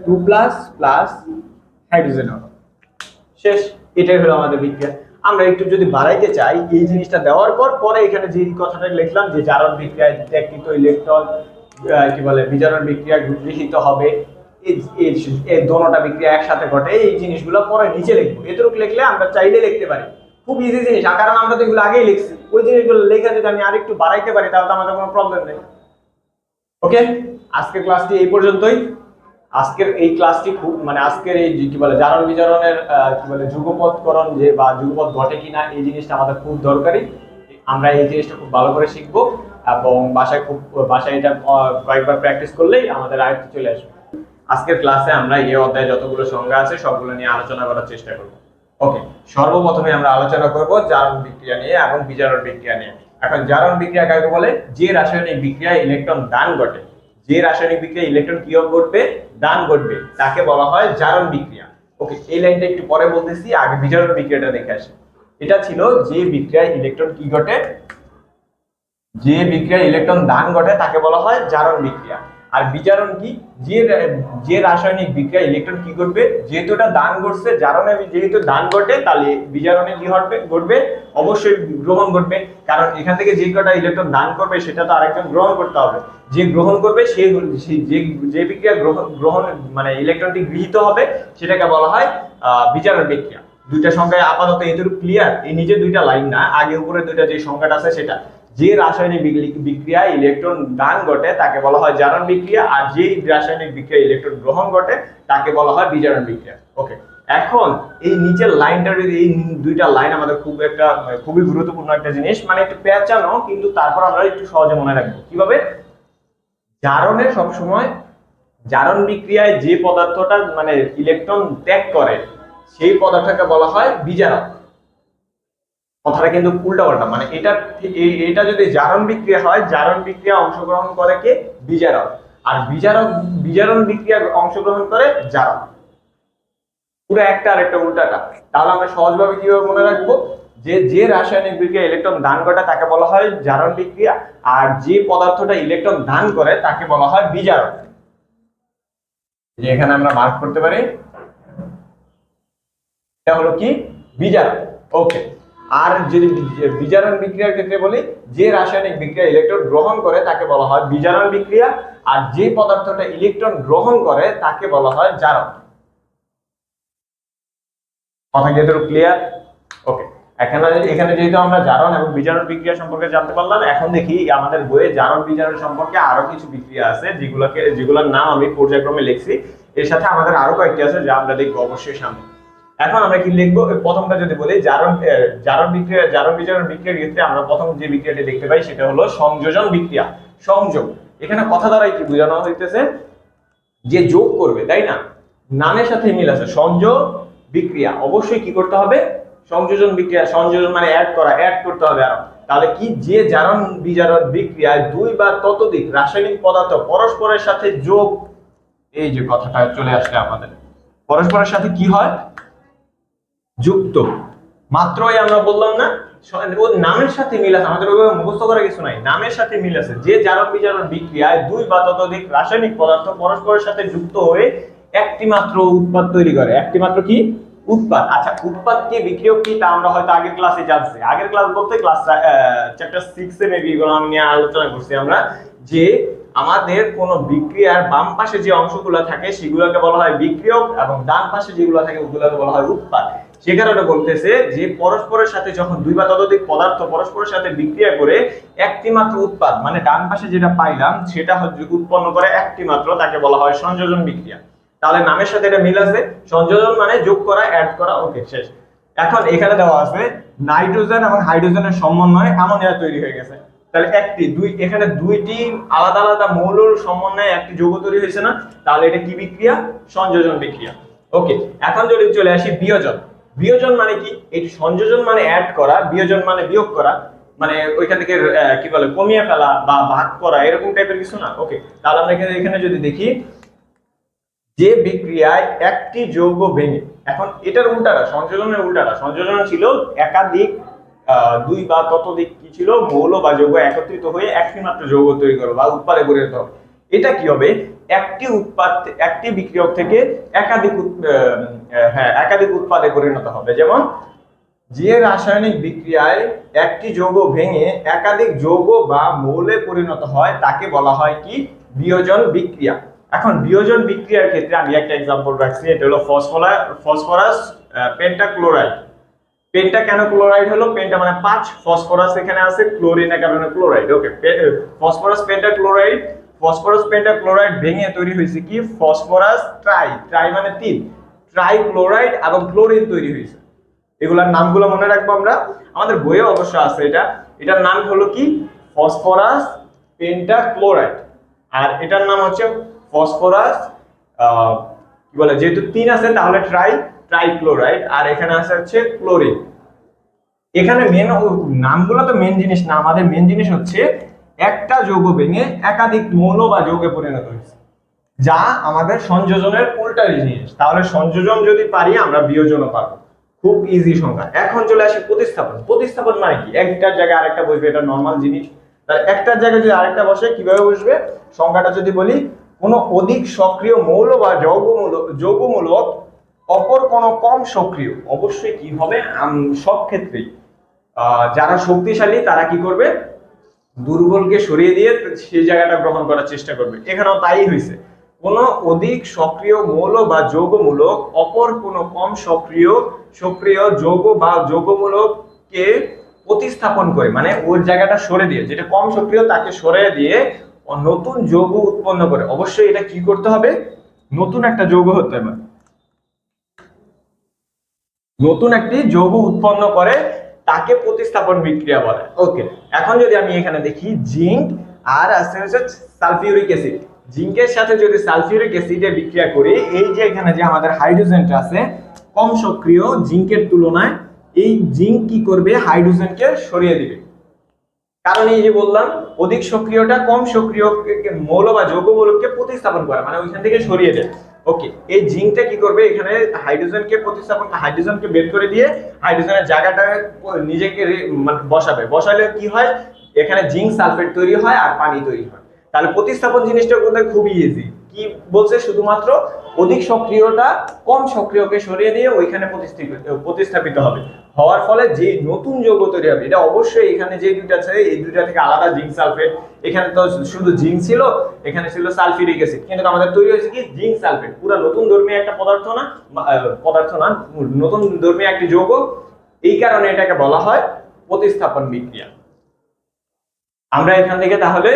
2+ প্লাস হাইড্রোজেন আয়ন। শেষ। এটাই হলো আমাদের বিক্রিয়া। আমরা একটু যদি বাড়াইতে চাই, এই জিনিসটা দেওয়ার পর পরে এখানে যে কথাটা লিখলাম যে জারণ বিক্রিয়ায় ত্যাগকৃত ইলেকট্রন বিজারণ বিক্রিয়া গৃহীত হবে, এই দোনোটা বিক্রিয়া একসাথে ঘটে, এই জিনিসগুলো পরে নিচে লিখবো। এতটুকু লিখলে আমরা চাইলে লিখতে পারি, খুব ইজি জিনিস। কারণ আমরা তো এগুলো আগেই লিখছি, ওই জিনিসগুলো লেখা যদি আমি আরেকটু বাড়াইতে পারি, তাহলে তো আমাদের কোনো প্রবলেম নেই। ওকে, আজকের ক্লাসটি এই পর্যন্তই। আজকের এই ক্লাসটি খুব আজকের এই জারণ বিজারণের যুগপৎকরণ বা যুগপৎ ঘটে কিনা, এই জিনিসটা আমাদের খুব দরকারি। আমরা এই জিনিসটা খুব ভালো করে শিখবো। এবং বাসায় এটা কয়েকবার প্র্যাকটিস করলেই আমাদের আয়ত্তে চলে আসবে। আজকের ক্লাসে আমরা এই অধ্যায়ে যতগুলো সংজ্ঞা আছে সবগুলো নিয়ে আলোচনা করার চেষ্টা করব। ওকে, সর্বপ্রথমে আমরা আলোচনা করব জারণ বিক্রিয়া নিয়ে এবং বিজারণ বিক্রিয়া নিয়ে। এখন জারণ বিক্রিয়া কাকে বলে? যে রাসায়নিক বিক্রিয়ায় ইলেকট্রন দান ঘটে, যে রাসায়নিক বিক্রিয়ায় ইলেকট্রন কি ঘটবে? দান ঘটবে, তাকে বলা হয় জারণ বিক্রিয়া। ওকে, এই লাইনটা একটু পরে বলতেছি, আগে বিজারণ বিক্রিয়াটা দেখে আসি। এটা ছিল যে বিক্রিয়ায় ইলেকট্রন কি ঘটে, যে বিক্রিয়ায় ইলেকট্রন দান ঘটে তাকে বলা হয় জারণ বিক্রিয়া। আর বিজারণ কি? যে রাসায়নিক বিক্রিয়ায় ইলেকট্রন কি ঘটবে, যেহেতু এটা দান ঘটছে, জারণে যেহেতু দান ঘটে, তাহলে বিজারণে কি ঘটবে? অবশ্যই গ্রহণ ঘটবে, কারণ এখান থেকে যে কটা ইলেকট্রন দান করবে সেটা তো আরেকজন গ্রহণ করতে হবে। যে গ্রহণ করবে যে বিক্রিয়া গ্রহণ মানে ইলেকট্রনটি গৃহীত হবে সেটাকে বলা হয় বিজারণ বিক্রিয়া। দুইটা সংখ্যায় আপাতত এটুকু ক্লিয়ার, এই নিচে দুইটা লাইন না, আগে উপরে দুইটা যে সংখ্যাটা আছে সেটা। যে রাসায়নিক বিক্রিয়ায় ইলেকট্রন দান ঘটে তাকে বলা হয় জারণ বিক্রিয়া, আর যে রাসায়নিক বিক্রিয়ায় ইলেকট্রন গ্রহণ ঘটে তাকে বলা হয় বিজারণ বিক্রিয়া। ওকে, এখন এই নিচের লাইনটা, এই দুইটা লাইন আমাদের খুবই গুরুত্বপূর্ণ একটা জিনিস, মানে একটু পেঁচানো, কিন্তু তারপর আমরা একটু সহজে মনে রাখবো কিভাবে। জারণে সবসময় জারণ বিক্রিয়ায় যে পদার্থটা মানে ইলেকট্রন ত্যাগ করে সেই পদার্থটাকে বলা হয় বিজারক। কথাটা কিন্তু উল্টাপাল্টা, মানে এটা যদি জারণ বিক্রিয়া হয়, জারণ বিক্রিয়া অংশগ্রহণ করে কে? বিজারক। আর বিজারণ বিক্রিয়া অংশগ্রহণ করে জারক। পুরো একটা আর একটা উল্টাটা। তাহলে আমরা সহজভাবে কিভাবে মনে রাখবো? যে রাসায়নিক বিক্রিয়া ইলেকট্রন দান করে তাকে বলা হয় জারণ বিক্রিয়া, আর যে পদার্থটা ইলেকট্রন দান করে তাকে বলা হয় বিজারক। এখানে আমরা মার্ক করতে পারি, এটা হলো কি? বিজারক। ওকে, আর যদি বিজারণ বিক্রিয়ার ক্ষেত্রে বলি, যে রাসায়নিক বিক্রিয়া ইলেকট্রন গ্রহণ করে তাকে বলা হয় বিজারণ বিক্রিয়া, আর যে পদার্থটা ইলেকট্রন গ্রহণ করে তাকে বলা হয় জারক। কথা কি এতটুকু ক্লিয়ার? ওকে, এখানে যেহেতু আমরা জারণ এবং বিজারণ বিক্রিয়া সম্পর্কে জানতে পারলাম, এখন দেখি আমাদের বইয়ে জারণ বিজারণ সম্পর্কে আরো কিছু বিক্রিয়া আছে যেগুলোর নাম আমি পর্যায়ক্রমে লিখছি। এর সাথে আমাদের আরো কয়েকটি আছে যা আমরা দেখবো অবশ্যই সামনে। এখন আমরা কি লিখবো? প্রথমটা যদি বলি, জারণ বিজারণ বিক্রিয়ার ক্ষেত্রে আমরা প্রথম যে বিক্রিয়াটি দেখতে পাই সেটা হলো সংযোজন বিক্রিয়া। সংযোগ, এখানে কথা দ্বারাই কি বোঝানো হইতেছে? যে যোগ করবে, তাই না? নামের সাথে মিল আছে, সংযোগ বিক্রিয়া, অবশ্যই কি করতে হবে? সংযোজন বিক্রিয়া। সংযোজন মানে অ্যাড করতে হবে আরো। তাহলে কি? যে জারণ বিজারণ বিক্রিয়ায় দুই বা ততোধিক রাসায়নিক পদার্থ পরস্পরের সাথে যোগ, এই যে কথাটা চলে আসলে আমাদের, পরস্পরের সাথে কি হয়? যুক্ত। মাত্রই আমরা বললাম না, ওর নামের সাথে মিল আছে, আমাদের ওইভাবে মুখস্থ করার কিছু নাই, নামের সাথে মিল আছে। যে জারণ বিজারণ বিক্রিয়ায় দুই বা ততোধিক রাসায়নিক পদার্থ পরস্পরের সাথে যুক্ত হয়ে একটি মাত্র উৎপাদ তৈরি করে। একটি মাত্র কি? উৎপাদ। আচ্ছা, উৎপাদ কি, বিক্রিয়ক কি, তা আমরা হয়তো আগের ক্লাসে জানছি। আগের ক্লাস বলতে ক্লাস চ্যাপ্টার 6 এ মেবি এগুলো নিয়ে আলোচনা করছি আমরা, যে আমাদের কোন বিক্রিয়ার বাম পাশে যে অংশগুলো থাকে সেগুলোকে বলা হয় বিক্রিয়ক, এবং ডান পাশে যেগুলো থাকে ওগুলোকে বলা হয় উৎপাদ। সে কারণে বলতেছে যে পরস্পরের সাথে যখন দুই বা ততোধিক পদার্থ পরস্পরের সাথে বিক্রিয়া করে একটি মাত্র উৎপাদ, মানে ডান পাশে যেটা পাইলাম সেটা উৎপন্ন করে একটি মাত্র, তাকে বলা হয় সংযোজন বিক্রিয়া। তাহলে নামের সাথে এটা মিল আছে, সংযোজন মানে যোগ করা, অ্যাড করা। ওকে, শেষ। এখন এখানে দেওয়া আছে নাইট্রোজেন এবং হাইড্রোজেনের সমন্বয়ে অ্যামোনিয়া তৈরি হয়ে গেছে। তাহলে এখানে দুইটি আলাদা আলাদা মৌলের সমন্বয়ে একটি যৌগ তৈরি হয়েছে না? তাহলে এটা কি বিক্রিয়া? সংযোজন বিক্রিয়া। ওকে, এখন যদি চলে আসি বিয়োজন। বিয়োজন মানে কি? এই সংযোজন মানে অ্যাড করা, বিয়োজন মানে বিয়োগ করা, মানে ওইখান থেকে কি বলে কমিয়ে ফেলা বা ভাগ করা, এরকম টাইপের কিছু না। ওকে, তাহলে আমরা এখানে যদি দেখি, যে বিক্রিয়ায় একটি যৌগ ভেঙে, এখন এটার উল্টাটা, সংযোজনের উল্টাটা, সংযোজন ছিল একাধিক দুই বা ততোধিক কি ছিল মৌল বা যৌগ একত্রিত হয়ে একটি মাত্র যৌগ তৈরি করবে বা উৎপাদে পরিণত হবে। এটা কি হবে? একটি বিক্রিয়ক থেকে একাধিক উৎপাদে পরিণত হবে। যেমন যে রাসায়নিক বিক্রিয়ায় একটি যৌগ ভেঙে একাধিক যৌগ বা মৌলে পরিণত হয় তাকে বলা হয় কি? বিয়োজন বিক্রিয়া। এখন বিয়োজন বিক্রিয়ার ক্ষেত্রে আমি একটা एग्जांपल রাখছি, এটা হলো ফসফরাস পেন্টাক্লোরাইড। পেন্টা কেন ক্লোরাইড হলো? পেন্টা মানে 5, ফসফরাস এখানে আছে, ক্লোরিনের কারণে ক্লোরাইড। ওকে, ফসফরাস পেন্টাক্লোরাইড ভেঙে তৈরি হয়েছে কি? ফসফরাস ট্রাই মানে 3, ট্রাইক্লোরাইড এবং ক্লোরিন তৈরি হয়েছে। এগুলার নামগুলো মনে রাখবো আমরা, আমাদের বইয়ে অবশ্য আছে। এটার নাম হলো কি? ফসফরাস পেন্টাক্লোরাইড, আর এটার নাম হচ্ছে ফসফরাস কি বলে, যেহেতু 3 আছে তাহলে ট্রাইক্লোরাইড, আর এখানে আছে হচ্ছে ক্লোরিন। এখানে মেন নামগুলো তো মেন জিনিস না, আমাদের মেন জিনিস হচ্ছে একটা যৌগ ভেঙে একাধিক মৌল বা যৌগে পরিণত হয়েছে, যা আমাদের সংযোজনের উল্টা জিনিস। তাহলে সংযোজন যদি পারি আমরা বিয়োজনও পারবো, খুব ইজি সংখ্যা। এখন চলে আসি প্রতিস্থাপন। প্রতিস্থাপন মানে কি? একটার জায়গায় আরেকটা বসবে, এটা নরমাল জিনিস। তাহলে একটার জায়গায় যদি আরেকটা বসে কিভাবে বসবে? সংখ্যাটা যদি বলি, কোনো অধিক সক্রিয় মৌল বা যৌগমূলক অপর কোনো কম সক্রিয়, অবশ্যই কি হবে সব ক্ষেত্রেই যারা শক্তিশালী তারা কি করবে? দুর্বলকে সরিয়ে দিয়ে সেই জায়গাটা গ্রহণ করার চেষ্টা করবে। এখানেও তাই হয়েছে, কোনো অধিক সক্রিয় মৌল বা যৌগমূলক অপর কোনো কম সক্রিয় যৌগ বা যৌগমূলককে প্রতিস্থাপন করে, মানে ওর জায়গাটা সরে দিয়ে, যেটা কম সক্রিয় তাকে সরে দিয়ে নতুন যৌগ উৎপন্ন করে। অবশ্যই এটা কি করতে হবে? নতুন একটা যৌগ হতে হবে, নতুন একটি যৌগ উৎপন্ন করে, তাকে প্রতিস্থাপন বিক্রিয়া বলে। ওকে, এখন যদি আমি এখানে দেখি জিঙ্ক আর আছে হচ্ছে সালফিউরিক অ্যাসিড, জিঙ্কের সাথে যদি সালফিউরিক অ্যাসিডে বিক্রিয়া করি, এই যে এখানে যে আমাদের হাইড্রোজেনটা আছে কম সক্রিয় জিঙ্কের তুলনায়, এই জিঙ্ক কি করবে? হাইড্রোজেনকে সরিয়ে দিবে। কারণ এই যে বললাম অধিক সক্রিয়টা কম সক্রিয় মৌল বা যৌগমূলককে প্রতিস্থাপন করে, মানে ওইখান থেকে সরিয়ে দেয়। ওকে, এই জিঙ্কটা কি করবে? এখানে হাইড্রোজেনকে প্রতিস্থাপন, হাইড্রোজেনকে বের করে দিয়ে হাইড্রোজেনের জায়গাটা নিজেকে বসাবে। বসালে কি হয়? এখানে জিঙ্ক সালফেট তৈরি হয় আর পানি তৈরি হয়। তাহলে প্রতিস্থাপন জিনিসটা কোথায়? খুবই ইজি। কি বলছে? শুধুমাত্র অধিক সক্রিয়টা কম সক্রিয়কে সরিয়ে দিয়ে ওইখানে প্রতিস্থাপিত হবে, হওয়ার ফলে যে নতুন যৌগ তৈরি হবে। এটা অবশ্যই এখানে যে দুইটা আছে এই দুইটা থেকে আলাদা, জিঙ্ক সালফেট। এখানে তো শুধু জিঙ্ক ছিল, এখানে ছিল সালফিউরিক অ্যাসিড, কিন্তু আমাদের তৈরি হয়েছে কি? Zinc sulphate. পুরো নতুন ধর্মীয় একটা পদার্থ না, নতুন ধর্মীয় একটি যৌগ। এই কারণে এটাকে বলা হয় প্রতিস্থাপন বিক্রিয়া। আমরা এখান থেকে তাহলে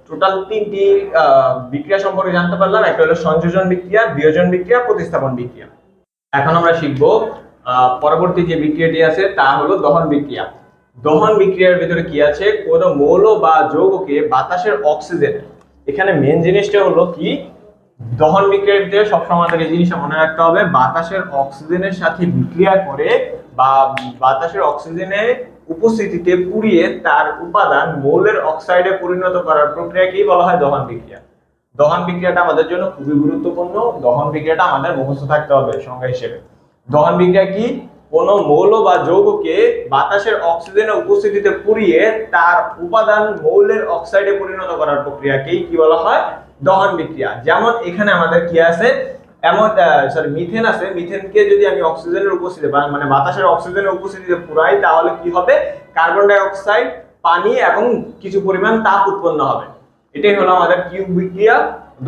টোটাল 3টি বিক্রিয়া সম্পর্কে জানতে পারলাম। একটা হলো সংযোজন বিক্রিয়া, বিয়োজন বিক্রিয়া, প্রতিস্থাপন বিক্রিয়া। এখন আমরা শিখব পরবর্তী যে বিক্রিয়াটি আছে তা হলো দহন বিক্রিয়া। দহন বিক্রিয়ার ভিতরে কি আছে? কোন মৌল বা যৌগকে বাতাসের অক্সিজেন, এখানে মেন জিনিসটা হলো কি? দহন বিক্রিয়ার ভিতরে সবসময় আমাদের এই জিনিসটা মনে রাখতে হবে, বাতাসের অক্সিজেনের সাথে বিক্রিয়া করে বা বাতাসের অক্সিজেনের উপস্থিতিতে পুড়িয়ে তার উপাদান মৌলের অক্সাইডে পরিণত করার প্রক্রিয়াকেই বলা হয় দহন বিক্রিয়া। দহন বিক্রিয়াটা আমাদের জন্য খুবই গুরুত্বপূর্ণ। দহন বিক্রিয়াটা আমাদের মুখস্থ থাকতে হবে সংজ্ঞা হিসেবে। দহন বিক্রিয়া কি? কোন মৌল বা যৌগকে বাতাসের অক্সিজেনের উপস্থিতিতে পুড়িয়ে তার উপাদান মৌলের অক্সাইডে পরিণত করার প্রক্রিয়াকেই কি বলা হয়? দহন বিক্রিয়া। যেমন এখানে আমাদের কি আছে? মিথেন আছে। মিথেনকে যদি আমি অক্সিজেনের উপস্থিতিতে মানে বাতাসের অক্সিজেনের উপস্থিতিতে পুরাই, তাহলে কি হবে? কার্বন ডাই অক্সাইড, পানি এবং কিছু পরিমাণ তাপ উৎপন্ন হবে। এটাই হলো আমাদের কি বিক্রিয়া?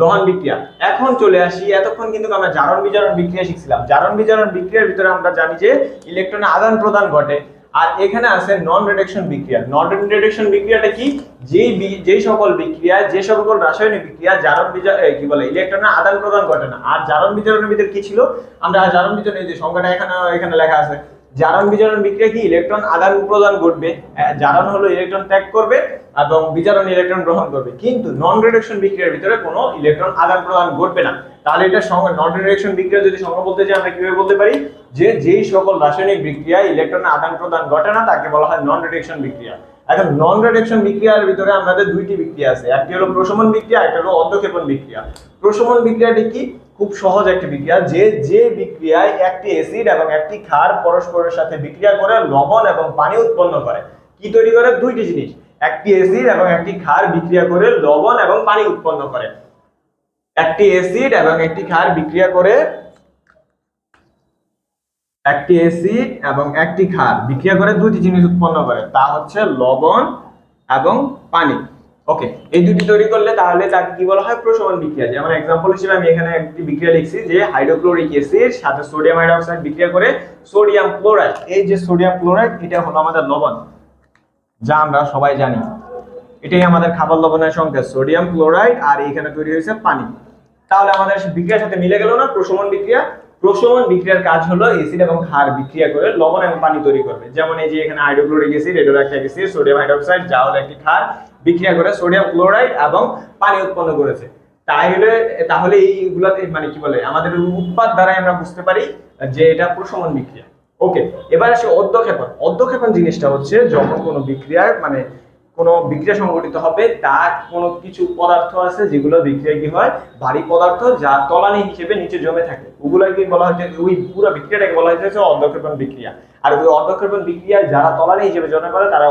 দহন বিক্রিয়া। এখন চলে আসি, এতক্ষণ কিন্তু আমরা জারণ বিজারণ বিক্রিয়া শিখছিলাম। জারণ বিজারণ বিক্রিয়ার ভিতরে আমরা জানি যে ইলেকট্রনের আদান প্রদান ঘটে, আর এখানে আছে নন রিডাকশন বিক্রিয়া। নন রিডাকশন বিক্রিয়াটা কি? যেই সকল বিক্রিয়া, যে সকল রাসায়নিক বিক্রিয়া জারণ কি বলে ইলেকট্রনের আদান প্রদান ঘটে না। আর জারণ বিজারণের ভিতরে কি ছিল? আমরা জারণ বিজারণের যে সংখ্যাটা এখানে লেখা আছে, জারণ বিজারণ বিক্রিয়া কি? ইলেকট্রন আদান প্রদান ঘটবে। জারণ হলো ইলেকট্রন ত্যাগ করবে এবং বিজারণ ইলেকট্রন গ্রহণ করবে। কিন্তু নন রিডাকশন বিক্রিয়ার ভিতরে কোনো ইলেকট্রন আদান প্রদান ঘটবে না। তাহলে এটা নন রিডাকশন বিক্রিয়া যদি সংজ্ঞা বলতে চাই, আমরা কিভাবে বলতে পারি? যে যেই সকল রাসায়নিক বিক্রিয়ায় ইলেকট্রনের আদান প্রদান ঘটে না তাকে বলা হয় নন রিডাকশন বিক্রিয়া। এখন নন রিডাকশন বিক্রিয়ার ভিতরে আমাদের দুইটি বিক্রিয়া আছে, একটি হলো প্রশমন বিক্রিয়া, একটা হলো অন্তঃক্ষেপণ বিক্রিয়া। প্রশমন বিক্রিয়াটি কি? খুব সহজ একটি বিক্রিয়া, যে বিক্রিয়ায় একটি অ্যাসিড এবং একটি ক্ষার পরস্পরের সাথে বিক্রিয়া করে লবণ এবং পানি উৎপন্ন করে। কি তৈরি করে? দুইটি জিনিস, একটি অ্যাসিড এবং একটি ক্ষার বিক্রিয়া করে লবণ এবং পানি উৎপন্ন করে। একটি অ্যাসিড এবং একটি ক্ষার বিক্রিয়া করে, একটি অ্যাসিড এবং একটি ক্ষার বিক্রিয়া করে দুটি জিনিস উৎপন্ন করে, তা হচ্ছে লবণ এবং পানি। ওকে, এই দুটি তৈরি করলে তাহলে তাকে কি বলা হয়? প্রশমন বিক্রিয়া। যেমন এক্সাম্পল হিসেবে আমি এখানে একটি বিক্রিয়া লিখছি যে হাইড্রোক্লোরিক অ্যাসিড সাথে সোডিয়াম হাইড্রোক্সাইড বিক্রিয়া করে সোডিয়াম ক্লোরাইড। এই যে সোডিয়াম ক্লোরাইড, এটা হলো আমাদের লবণ, যা আমরা সবাই জানি। এটাই আমাদের খাবার লবণের সংকেত, সোডিয়াম ক্লোরাইড। আর এখানে তৈরি হয়েছে পানি। তাহলে আমাদের বিক্রিয়ার সাথে মিলে গেল না? প্রশমন বিক্রিয়া। প্রশমন বিক্রিয়ার কাজ হলো অ্যাসিড এবং ক্ষার বিক্রিয়া করে লবণ এবং পানি তৈরি করবে। যেমন এই যে এখানে হাইড্রোক্লোরিক অ্যাসিড, এটা হলো একটা অ্যাসিড, সোডিয়াম হাইড্রোক্সাইড যা হলো একটি ক্ষার, বিক্রিয়া করে সোডিয়াম ক্লোরাইড এবং পানি উৎপন্ন করেছে। তাহলে এইগুলাতে মানে কি বলে আমাদের উৎপাদ দ্বারাই আমরা বুঝতে পারি যে এটা প্রশমন বিক্রিয়া। ওকে, এবার আসি অধ্যক্ষেপণ। অধ্যক্ষেপণ জিনিসটা হচ্ছে যখন কোনো বিক্রিয়ায় মানে কোনো বিক্রিয়া সংঘটিত হবে, তার কোনো কিছু পদার্থ আছে যেগুলো বিক্রিয়ায় কি হয় ভারী পদার্থ যা তলানি হিসেবে নিচে জমে থাকে, ওগুলাকে বলা হয় ওই পুরো বিক্রিয়াটাকে বলা হচ্ছে অধ্যক্ষেপণ বিক্রিয়া। আর ওই অধ্যক্ষেপণ বিক্রিয়ায় যারা তলানি হিসেবে জমে পড়ে তারা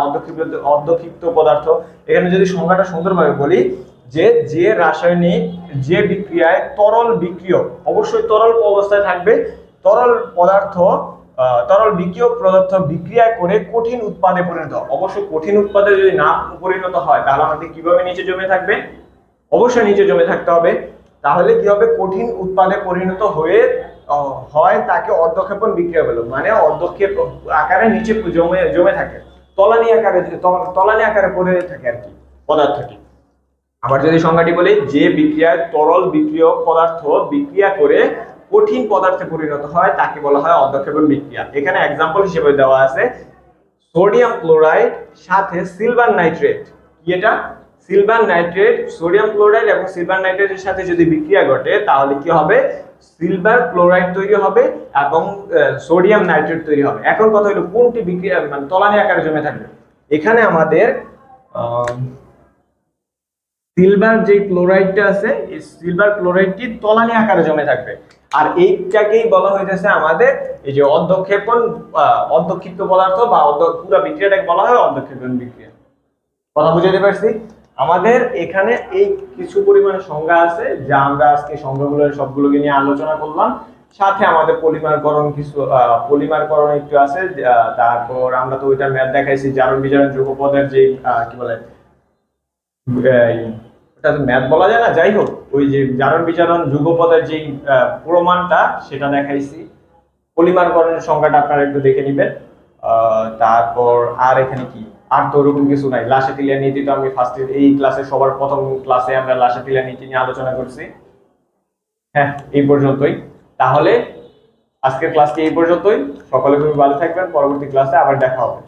অধ্যক্ষিপ্ত পদার্থ। এখানে যদি সংজ্ঞাটা সুন্দরভাবে বলি যে যে রাসায়নিক যে বিক্রিয়ায় তরল বিক্রিয়ক অবশ্যই তরল অবস্থায় থাকবে, তরল পদার্থ তরল বিক্রিয়ক পদার্থ বিক্রিয়া করে কঠিন উৎপাদে পরিণত, অবশ্যই কঠিন উৎপাদে যদি না পরিণত হয় তাহলে আমাদের কিভাবে নিচে জমে থাকবে, অবশ্যই নিচে জমে থাকতে হবে। তাহলে কি হবে, কঠিন উৎপাদে পরিণত হয়ে হয় তাকে অধ্যক্ষেপণ বিক্রিয়া বলে, মানে অধ্যক্ষেপ আকারে নিচে জমে থাকে, তলানি আকারে পড়ে থাকে আর কি পদার্থটি। আবার যদি সংজ্ঞাটি বলি, যে বিক্রিয়ায় তরল বিক্রিয়ক পদার্থ বিক্রিয়া করে কঠিন পদার্থে পরিণত হয় তাকে বলা হয় অধ্যক্ষেপণ বিক্রিয়া। এখানে एग्जांपल হিসেবে দেওয়া আছে সোডিয়াম ক্লোরাইড সাথে সিলভার নাইট্রেট। কি এটা? সিলভার নাইট্রেট, সোডিয়াম ক্লোরাইড এবং সিলভার নাইট্রেটের সাথে যদি বিক্রিয়া ঘটে তাহলে কি হবে, সিলভার ক্লোরাইড তৈরি হবে এবং সোডিয়াম নাইট্রেট তৈরি হবে। এখন কথা হলো কোনটি বিক্রিয়া মানে তলানি আকারে জমে থাকবে। এখানে আমাদের সিলভার যে ক্লোরাইডটা আছে এই সিলভার ক্লোরাইডটি তলানি আকারে জমে থাকবে, আর এইটাকেই বলা হইতেছে আমাদের এই যে অধ্যক্ষিপ্ত পদার্থ বা পুরো বিক্রিয়াটাকে বলা হয় অধ্যক্ষেপণ বিক্রিয়া। কথা বুঝাতে পারছি? আমাদের এখানে এই কিছু পরিমাণে সংজ্ঞা আছে যা আমরা আজকে সংজ্ঞাগুলো সবগুলোকে নিয়ে আলোচনা করলাম, সাথে আমাদের পলিমারকরণ একটু আছে। তারপর আমরা তো ওইটার ম্যাথ দেখাইছি, জারণ বিজারণ যৌগপদের যে কি বলে এটা তো ম্যাথ বলা যায় না, যাই হোক ওই যে জারণ বিজারণ যৌগপদের যে প্রমাণটা সেটা দেখাইছি। পলিমারকরণের সংখ্যাটা আপনারা একটু দেখে নেবেন। তারপর আর এখানে কি আর তো ওরকম কিছু নাই। লাসাতিলিয়া নীতি তো আমি ফার্স্টে এই ক্লাসে সবার প্রথম ক্লাসে আমরা লাসাতিলিয়া নীতি নিয়ে আলোচনা করছি। হ্যাঁ, এই পর্যন্তই। তাহলে আজকের ক্লাসটি এই পর্যন্তই। সকলে খুবই ভালো থাকবেন, পরবর্তী ক্লাসে আবার দেখা হবে।